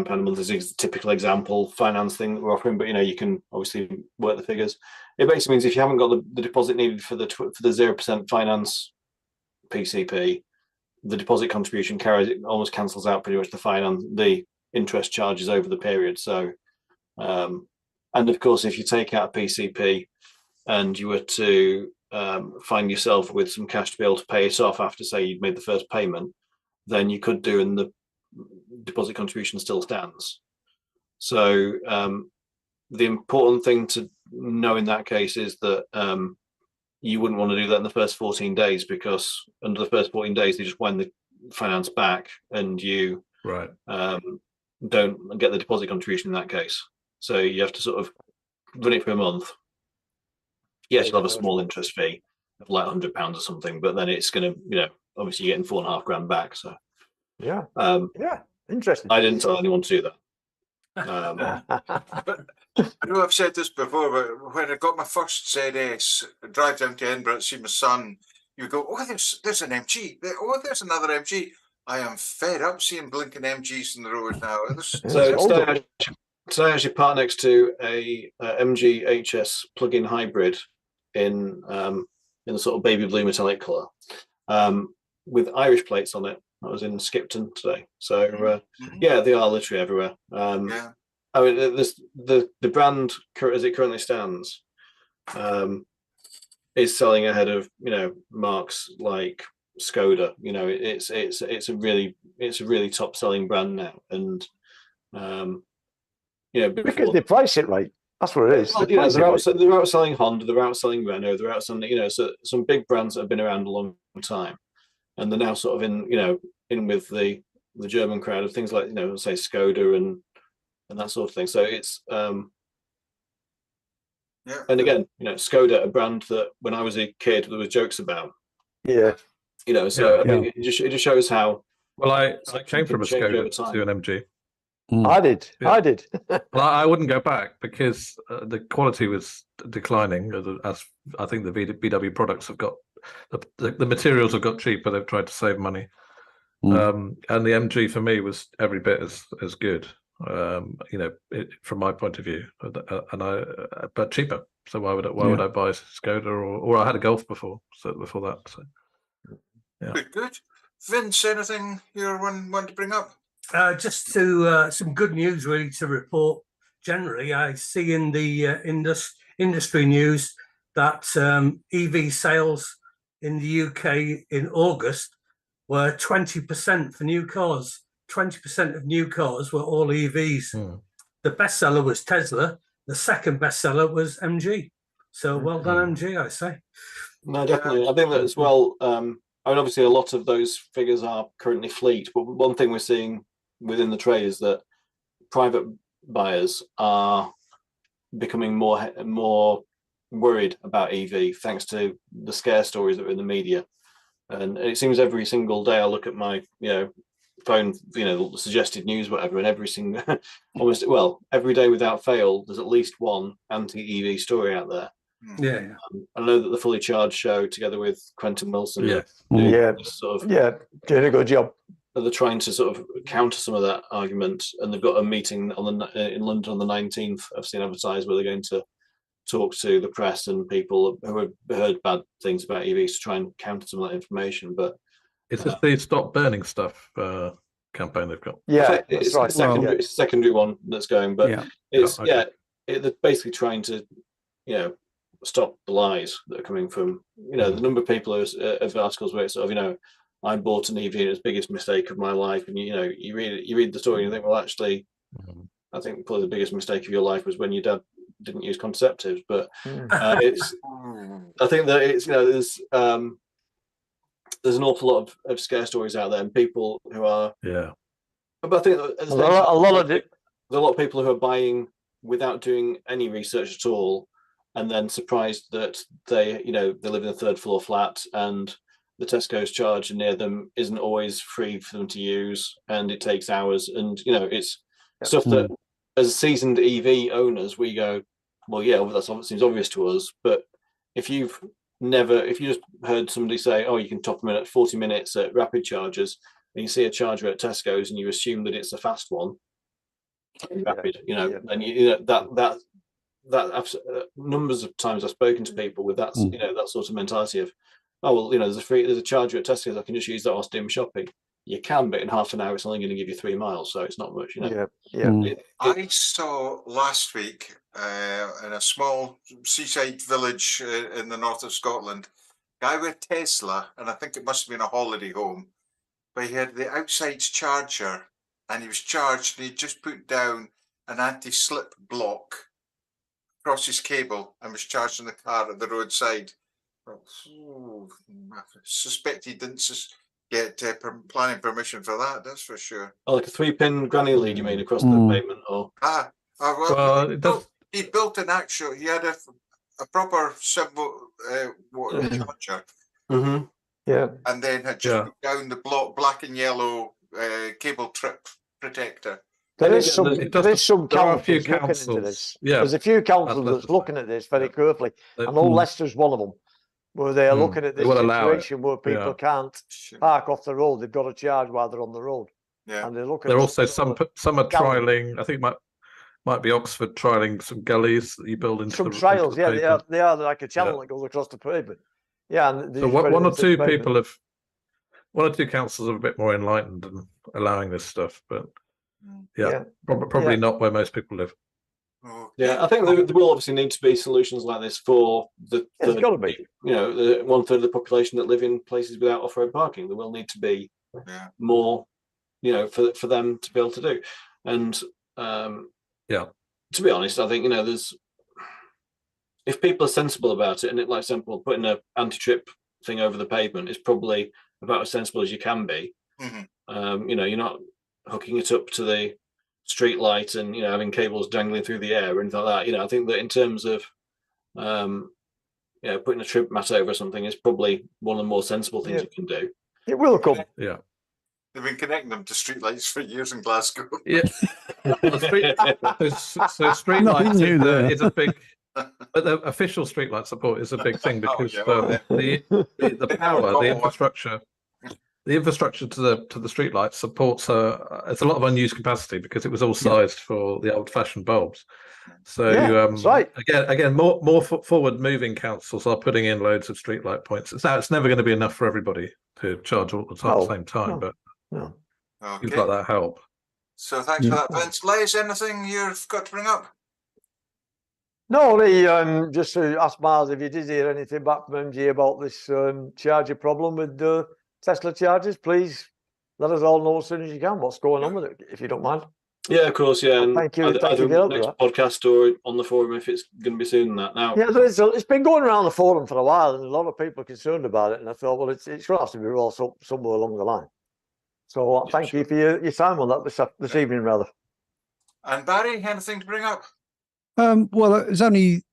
a month is a typical example finance thing that we're offering. But you know, you can obviously work the figures. It basically means if you haven't got the deposit needed for the 0% finance PCP, the deposit contribution almost cancels out pretty much the interest charges over the period. So, and of course, if you take out a PCP and you were to find yourself with some cash to be able to pay it off after, say, you'd made the first payment, then you could do, and the deposit contribution still stands. So the important thing to know in that case is that you wouldn't want to do that in the first 14 days, because under the first 14 days, they just wind the finance back and you don't get the deposit contribution in that case. So you have to sort of run it for a month. Yes, you'll have a small interest fee of like £100 or something, but then it's going to, you know, obviously you're getting £4,500 back. So Yeah, interesting. I didn't tell anyone to do that. I know I've said this before, but when I got my first ZS, I drive down to Edinburgh to see my son, you go, oh, there's an MG. Oh, there's another MG. I am fed up seeing blinking MGs in the road now. So today I actually parked next to a MG HS plug-in hybrid in the sort of baby blue metallic colour, with Irish plates on it. I was in Skipton today. So yeah, they are literally everywhere. Yeah. I mean, the brand as it currently stands is selling ahead of marques like Skoda. It's a really top selling brand now, and because they price it right. That's what it is. Well, they're outselling Honda, they're outselling Renault, they're outselling so some big brands that have been around a long time, and they're now sort of in with the German crowd of things like say Skoda and that sort of thing. So it's and again, Skoda, a brand that when I was a kid there was jokes about. Yeah. So I mean, it just shows how. Well, I came from a Skoda to an MG. I did. Yeah. I did. Well, I wouldn't go back because the quality was declining. As I think the VW products have got the materials have got cheaper. They've tried to save money, and the MG for me was every bit as good. From my point of view, but cheaper. So why would I buy a Skoda or I had a Golf before that. So yeah, good. Vince, anything you want to bring up? Just to some good news really to report. Generally, I see in the industry news that EV sales in the UK in August were 20% for new cars. 20% of new cars were all EVs. The bestseller was Tesla. The second bestseller was MG. So well done, MG, I say. No, definitely. I think that as well. I mean, obviously, a lot of those figures are currently fleet, but one thing we're seeing within the trade is that private buyers are becoming more worried about EV thanks to the scare stories that are in the media. And it seems every single day I look at my phone, suggested news, whatever, and every day without fail, there's at least one anti-EV story out there. Yeah. I know that the Fully Charged show, together with Quentin Wilson, doing a good job. They're trying to sort of counter some of that argument, and they've got a meeting in London on the 19th. I've seen advertised where they're going to talk to the press and people who have heard bad things about EVs to try and counter some of that information. But is this the Stop Burning Stuff campaign they've got? Yeah, it's right. It's a secondary one that's going, but they're basically trying to stop the lies that are coming from the number of people of articles where it's sort of I bought an EV and it was the biggest mistake of my life, and you read the story and you think, well, actually, I think probably the biggest mistake of your life was when your dad didn't use contraceptives. But it's I think that it's there's an awful lot of scare stories out there, and people who are but I think there's a lot of people who are buying without doing any research at all, and then surprised that they live in a third floor flat and the Tesco's charger near them isn't always free for them to use, and it takes hours. And it's stuff that, as seasoned EV owners, we go, well, yeah, well, that seems obvious to us. But if you just heard somebody say, oh, you can top them in at 40 minutes at rapid chargers, and you see a charger at Tesco's and you assume that it's a fast one, rapid, and that numbers of times I've spoken to people with that that sort of mentality of, oh well, there's a charger at Tesco's, I can just use that whilst doing shopping. You can, but in half an hour it's only going to give you 3 miles, so it's not much. I saw last week in a small seaside village in the north of Scotland, guy with Tesla, and I think it must have been a holiday home, but he had the outside charger and he was charged, and he just put down an anti-slip block across his cable and was charging the car at the roadside. I suspect he didn't get planning permission for that, that's for sure. Oh, like a 3-pin granny lead you mean across the pavement? Or he built an actual, he had a proper symbol charger. And then had just put down the black and yellow cable trip protector. There And is again, some. it There is some there are a few councils looking into councils. this. Yeah, There's a few councils that's that's the looking thing. at this very Yeah. carefully. They, I know Leicester's one of them, where they are looking at they this will allow it. situation where people Yeah. can't park off the road. They've got to charge while they're on the road, Yeah. and they're looking. There are at also sort some of are trialing. I think might be Oxford trialing some gullies that you build into some the trials. into the Yeah, pavement. they are like a channel Yeah. that goes across the pavement. Yeah, and So one or two people have, one or two councils are a bit more enlightened and allowing this stuff, but yeah, probably not where most people live. Yeah, I think there will obviously need to be solutions like this for There's got to be. You know, the 1/3 of the population that live in places without off-road parking. There will need to be more, you know, for them to be able to do. And to be honest, I think, you know, if people are sensible about it, and like simple putting an anti-trip thing over the pavement is probably about as sensible as you can be. You know, you're not hooking it up to the street light and, you know, having cables dangling through the air or anything like that. You know, I think that in terms of you know, putting a trip mat over something is probably one of the more sensible things you can do. It will come. Yeah. They've been connecting them to streetlights for years in Glasgow. Yeah. So street Nothing lights new there. is a big, but the official streetlight support is a big thing because the power, the infrastructure to the streetlights supports it's a lot of unused capacity because it was all sized for the old-fashioned bulbs. So that's right. Again, more forward moving councils are putting in loads of streetlight points. It's never going to be enough for everybody to charge all at the same time, but things like that help. So thanks for that, Vince. Les, anything you've got to bring up? No, only just to ask Miles if you did hear anything back from MG about this charger problem with the Tesla chargers. Please let us all know as soon as you can what's going on with it, if you don't mind. Yeah, of course. Yeah, and thank you. Either Thank you for next podcast or on the forum if it's going to be soon. That now. Yeah, it's been going around the forum for a while, and a lot of people are concerned about it. And I thought, well, it's going to have to be resolved somewhere along the line. So thank you for your time on that this evening, rather. And Barry, anything to bring up? Well, it's only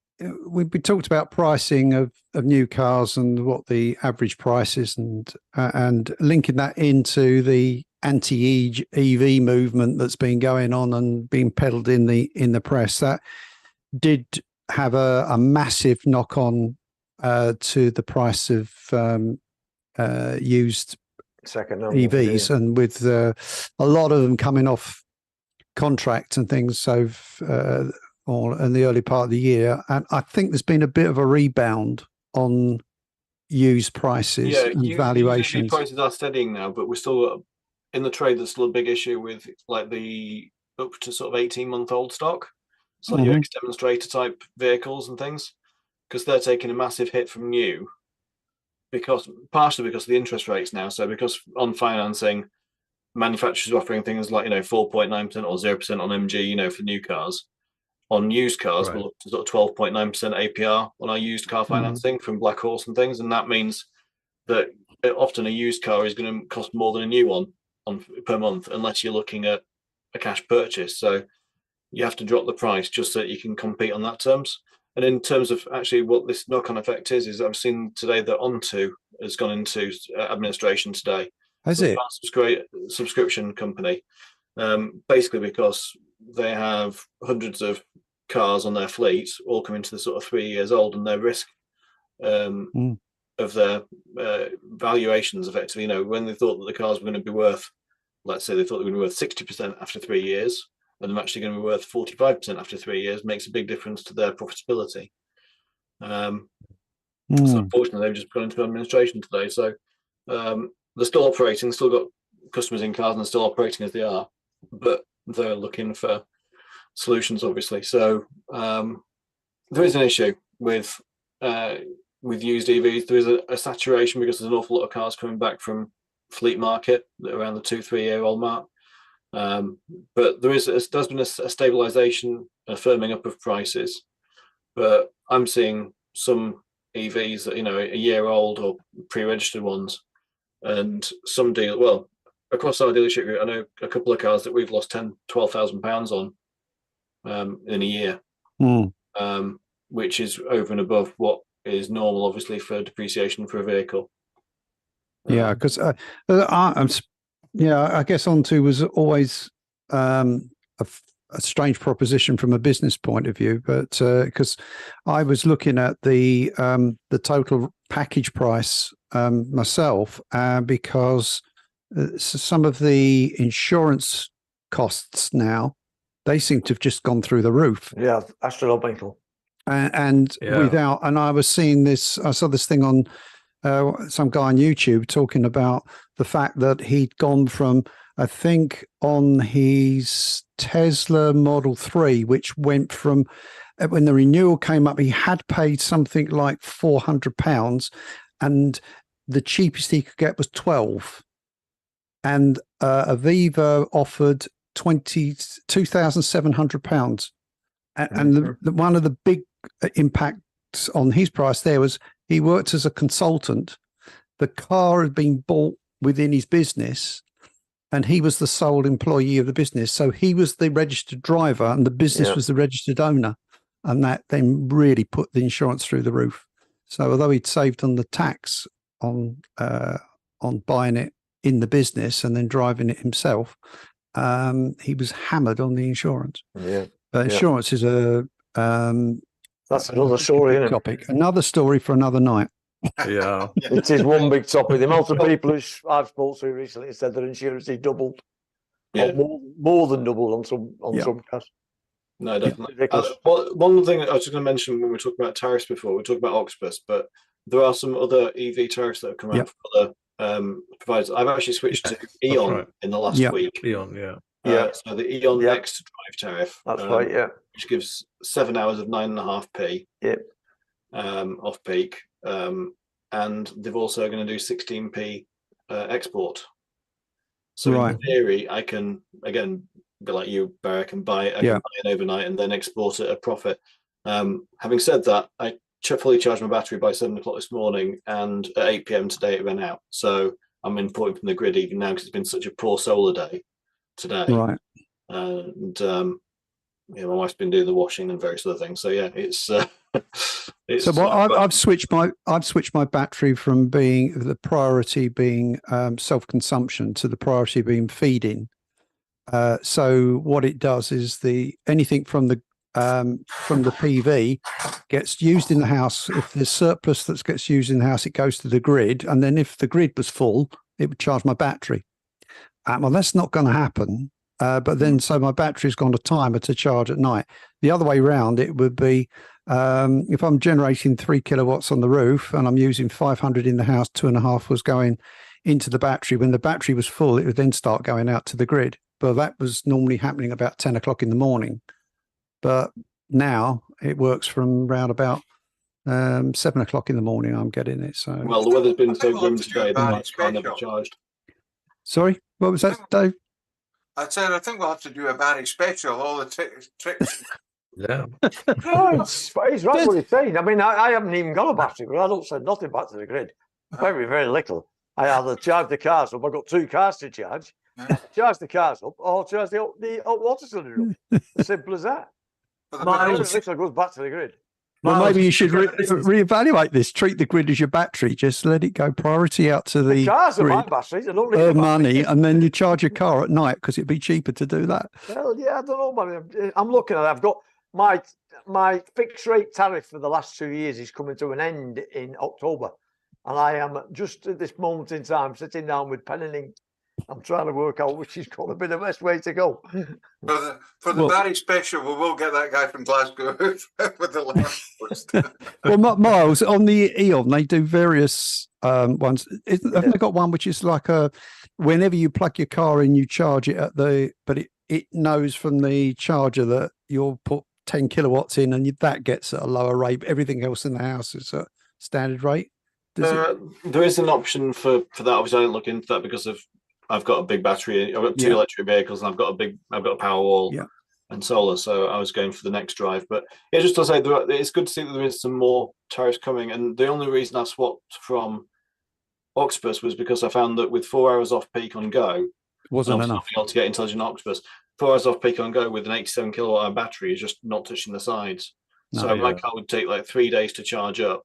we talked about pricing of new cars and what the average price is, and linking that into the anti-EV movement that's been going on and being peddled in the press. That did have a massive knock on to the price of used second-hand EVs, and with a lot of them coming off contract and things. So all in the early part of the year, and I think there's been a bit of a rebound on used prices and valuations. Used prices are steadying now, but we're still in the trade. There's still a big issue with like the up to sort of 18-month-old stock, so your ex-demonstrator type vehicles and things, because they're taking a massive hit from new, partially because of the interest rates now. So because on financing, manufacturers are offering things like 4.9% or 0% on MG, for new cars. On used cars, we're up to sort of 12.9% APR on our used car financing from Black Horse and things, and that means that often a used car is going to cost more than a new one per month, unless you're looking at a cash purchase. So you have to drop the price just so that you can compete on that terms. And in terms of actually what this knock-on effect is I've seen today that Onto has gone into administration today. Has it? Subscription company, basically because they have hundreds of cars on their fleet, all coming to the sort of 3 years old, and their risk of their valuations effectively, when they thought that the cars were going to be worth, let's say they thought they were going to be worth 60% after 3 years, and they're actually going to be worth 45% after 3 years, makes a big difference to their profitability. So unfortunately, they've just gone into administration today. So they're still operating, still got customers in cars, and they're still operating as they are, but they're looking for solutions, obviously. So there is an issue with used EVs. There is a saturation because there's an awful lot of cars coming back from fleet market around the 2-3 year old mark. But there's been a stabilization, a firming up of prices. But I'm seeing some EVs that a year old or pre-registered ones, and some across our dealership group, I know a couple of cars that we've lost £12,000 on in a year, which is over and above what is normal, obviously, for depreciation for a vehicle. Yeah, because I guess Onto was always a strange proposition from a business point of view, but because I was looking at the total package price myself, because some of the insurance costs now, they seem to have just gone through the roof. Yeah, astronomical. And without, and I saw this thing on some guy on YouTube talking about the fact that he'd gone from, I think on his Tesla Model 3, which went from, when the renewal came up, he had paid something like £400, and the cheapest he could get was 12. And Aviva offered £22,700. And one of the big impacts on his price there was he worked as a consultant. The car had been bought within his business, and he was the sole employee of the business. So he was the registered driver and the business was the registered owner. And that then really put the insurance through the roof. So although he'd saved on the tax on buying it in the business and then driving it himself, he was hammered on the insurance. Yeah. Insurance is that's another story, isn't it? Topic. Another story for another night. Yeah. It is one big topic. The amount of people who I've spoken to recently said their insurance is doubled, or more than doubled on some cars. No, definitely. One thing I was just going to mention when we talked about tariffs before, we talked about Octopus, but there are some other EV tariffs that have come out from other providers. I've actually switched to Eon in the last week. Eon, so the Eon Next Drive tariff. That's right, which gives 7 hours of 9.5p off peak. And they've also going to do 16p export. So in theory, I can, again, be like you, Barry, I can buy it overnight and then export it at a profit. Having said that, I fully charged my battery by 7 o'clock this morning, and at 8 p.m. today it ran out. So I'm importing from the grid even now because it's been such a poor solar day today. Right. And my wife's been doing the washing and various other things. So yeah, it's I've switched my battery from being the priority being self-consumption to the priority being feeding. So what it does is anything from the PV gets used in the house. If there's surplus that gets used in the house, it goes to the grid, and then if the grid was full, it would charge my battery. Well, that's not going to happen. But then, so my battery's gone to timer to charge at night. The other way around, it would be if I'm generating 3 kilowatts on the roof and I'm using 500 in the house, 2.5 was going into the battery. When the battery was full, it would then start going out to the grid. But that was normally happening about 10 o'clock in the morning. But now it works from around about 7 o'clock in the morning. I'm getting it. So well, the weather's been so grim today that my car never charged. Sorry, what was that, Dave? I said, I think we'll have to do a Barry special, all the tricks. Yeah. No, he's right what he's saying. I mean, I haven't even got a battery, but I don't send nothing back to the grid. Very, very little. I either charge the cars up. I've got 2 cars to charge. Charge the cars up, or charge the hot water cylinder up. As simple as that. Very little goes back to the grid. Well, maybe you should reevaluate this. Treat the grid as your battery. Just let it go priority out to the cars are grid. my batteries. I don't need Earn money, and then you charge your car at night because it'd be cheaper to do that. Well, yeah, I don't know, man. I'm looking at it. I've got my fixed rate tariff for the last 2 years is coming to an end in October, and I am just at this moment in time sitting down with pen and ink. I'm trying to work out which is going to be the best way to go. For the Barry special, we will get that guy from Glasgow with the last post. Well, Miles, on the Eon, they do various ones. Haven't they got one which is like whenever you plug your car in, you charge it but it knows from the charger that you'll put 10 kilowatts in, and that gets at a lower rate. Everything else in the house is a standard rate. There is an option for that. Obviously, I didn't look into that because I've got a big battery. I've got 2 electric vehicles, and I've got a power wall and solar. So I was going for the next drive. But yeah, just to say, it's good to see that there is some more tariffs coming. And the only reason I swapped from Octopus was because I found that with 4 hours off peak on go, wasn't enough. Not being able to get intelligent Octopus. 4 hours off peak on go with an 87 kilowatt hour battery is just not touching the sides. My car would take like 3 days to charge up.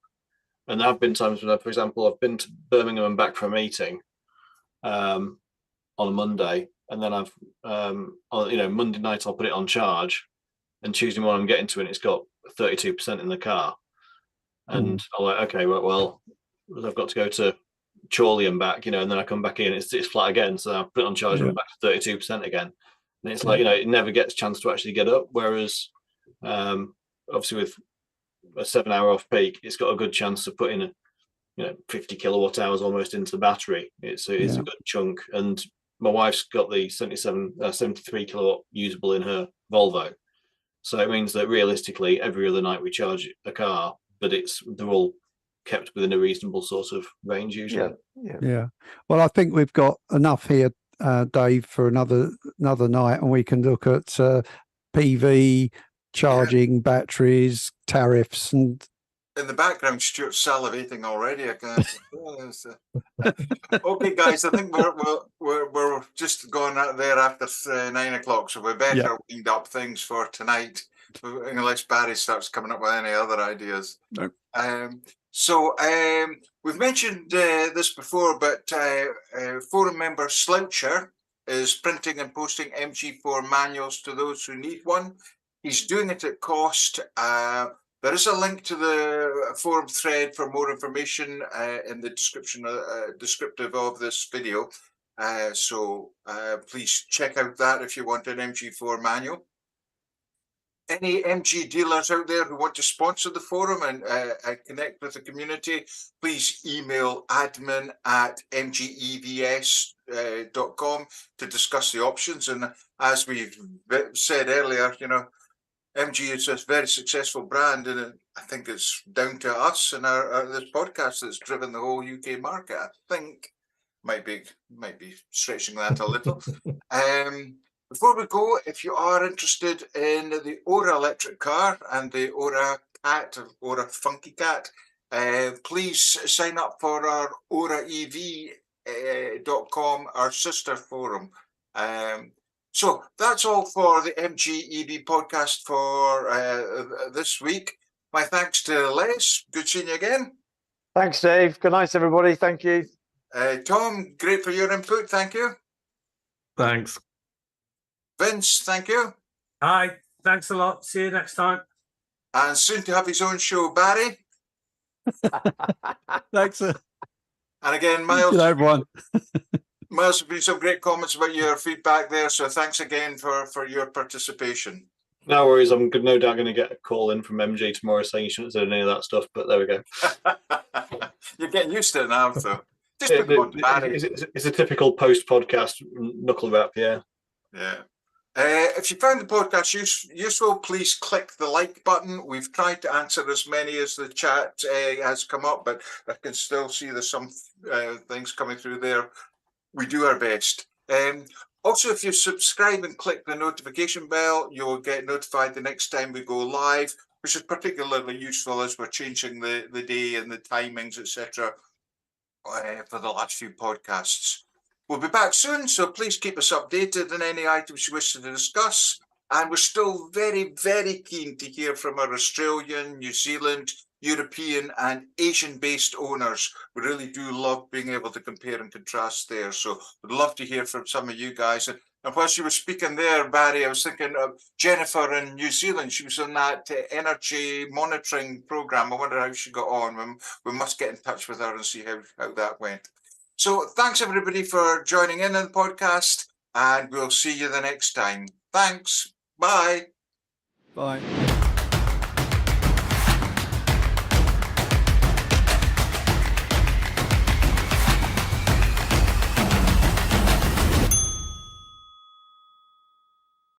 And there have been times when, for example, I've been to Birmingham and back for a meeting on a Monday, and then I've Monday night I'll put it on charge, and Tuesday morning I'm getting to it and it's got 32% in the car, and I'm like, okay, well I've got to go to Chorley and back, and then I come back in, it's flat again, so I put it on charge and I'm back to 32% again, and it's like, it never gets a chance to actually get up, whereas obviously with a 7-hour off peak, it's got a good chance of putting 50 kilowatt hours almost into the battery. It's a good chunk, and my wife's got the 73 kilowatt usable in her Volvo, so it means that realistically every other night we charge a car, but they're all kept within a reasonable sort of range usually. Yeah. Well, I think we've got enough here, Dave, for another night, and we can look at PV, charging, batteries, tariffs, and in the background, Stuart's salivating already. I can. Okay, guys, I think we're just going out there after 9 o'clock, so we better wind up things for tonight, unless Barry starts coming up with any other ideas. No. We've mentioned this before, but forum member Sloucher is printing and posting MG4 manuals to those who need one. He's doing it at cost. There is a link to the forum thread for more information in the description, descriptive of this video. So please check out that if you want an MG4 manual. Any MG dealers out there who want to sponsor the forum and connect with the community, please email admin@mgevs.com to discuss the options. And as we've said earlier, MG is a very successful brand, and I think it's down to us and this podcast that's driven the whole UK market. I think might be stretching that a little. Before we go, if you are interested in the Aura electric car and the Aura Cat, Aura Funky Cat, please sign up for our AuraEV.com, our sister forum. So that's all for the MG EV podcast for this week. My thanks to Les. Good seeing you again. Thanks, Dave. Good night, everybody. Thank you. Tom, great for your input. Thank you. Thanks. Vince, thank you. Hi, thanks a lot. See you next time. And soon to have his own show, Barry. thanks. And again, Miles. Good everyone. Miles, have been some great comments about your feedback there. So thanks again for your participation. No worries. I'm no doubt going to get a call in from MG tomorrow saying you shouldn't have said any of that stuff, but there we go. You're getting used to it now, so just it's a typical post-podcast knuckle wrap, yeah. If you found the podcast useful, please click the like button. We've tried to answer as many as the chat has come up, but I can still see there's some things coming through there. We do our best. Also, if you subscribe and click the notification bell, you'll get notified the next time we go live, which is particularly useful as we're changing the day and the timings, etc. For the last few podcasts. We'll be back soon, so please keep us updated on any items you wish to discuss. And we're still very, very keen to hear from our Australian, New Zealand, European and Asian-based owners. We really do love being able to compare and contrast there. So we'd love to hear from some of you guys. And whilst you were speaking there, Barry, I was thinking of Jennifer in New Zealand. She was on that energy monitoring program. I wonder how she got on. We must get in touch with her and see how that went. So thanks everybody for joining in on the podcast, and we'll see you the next time. Thanks. Bye. Bye.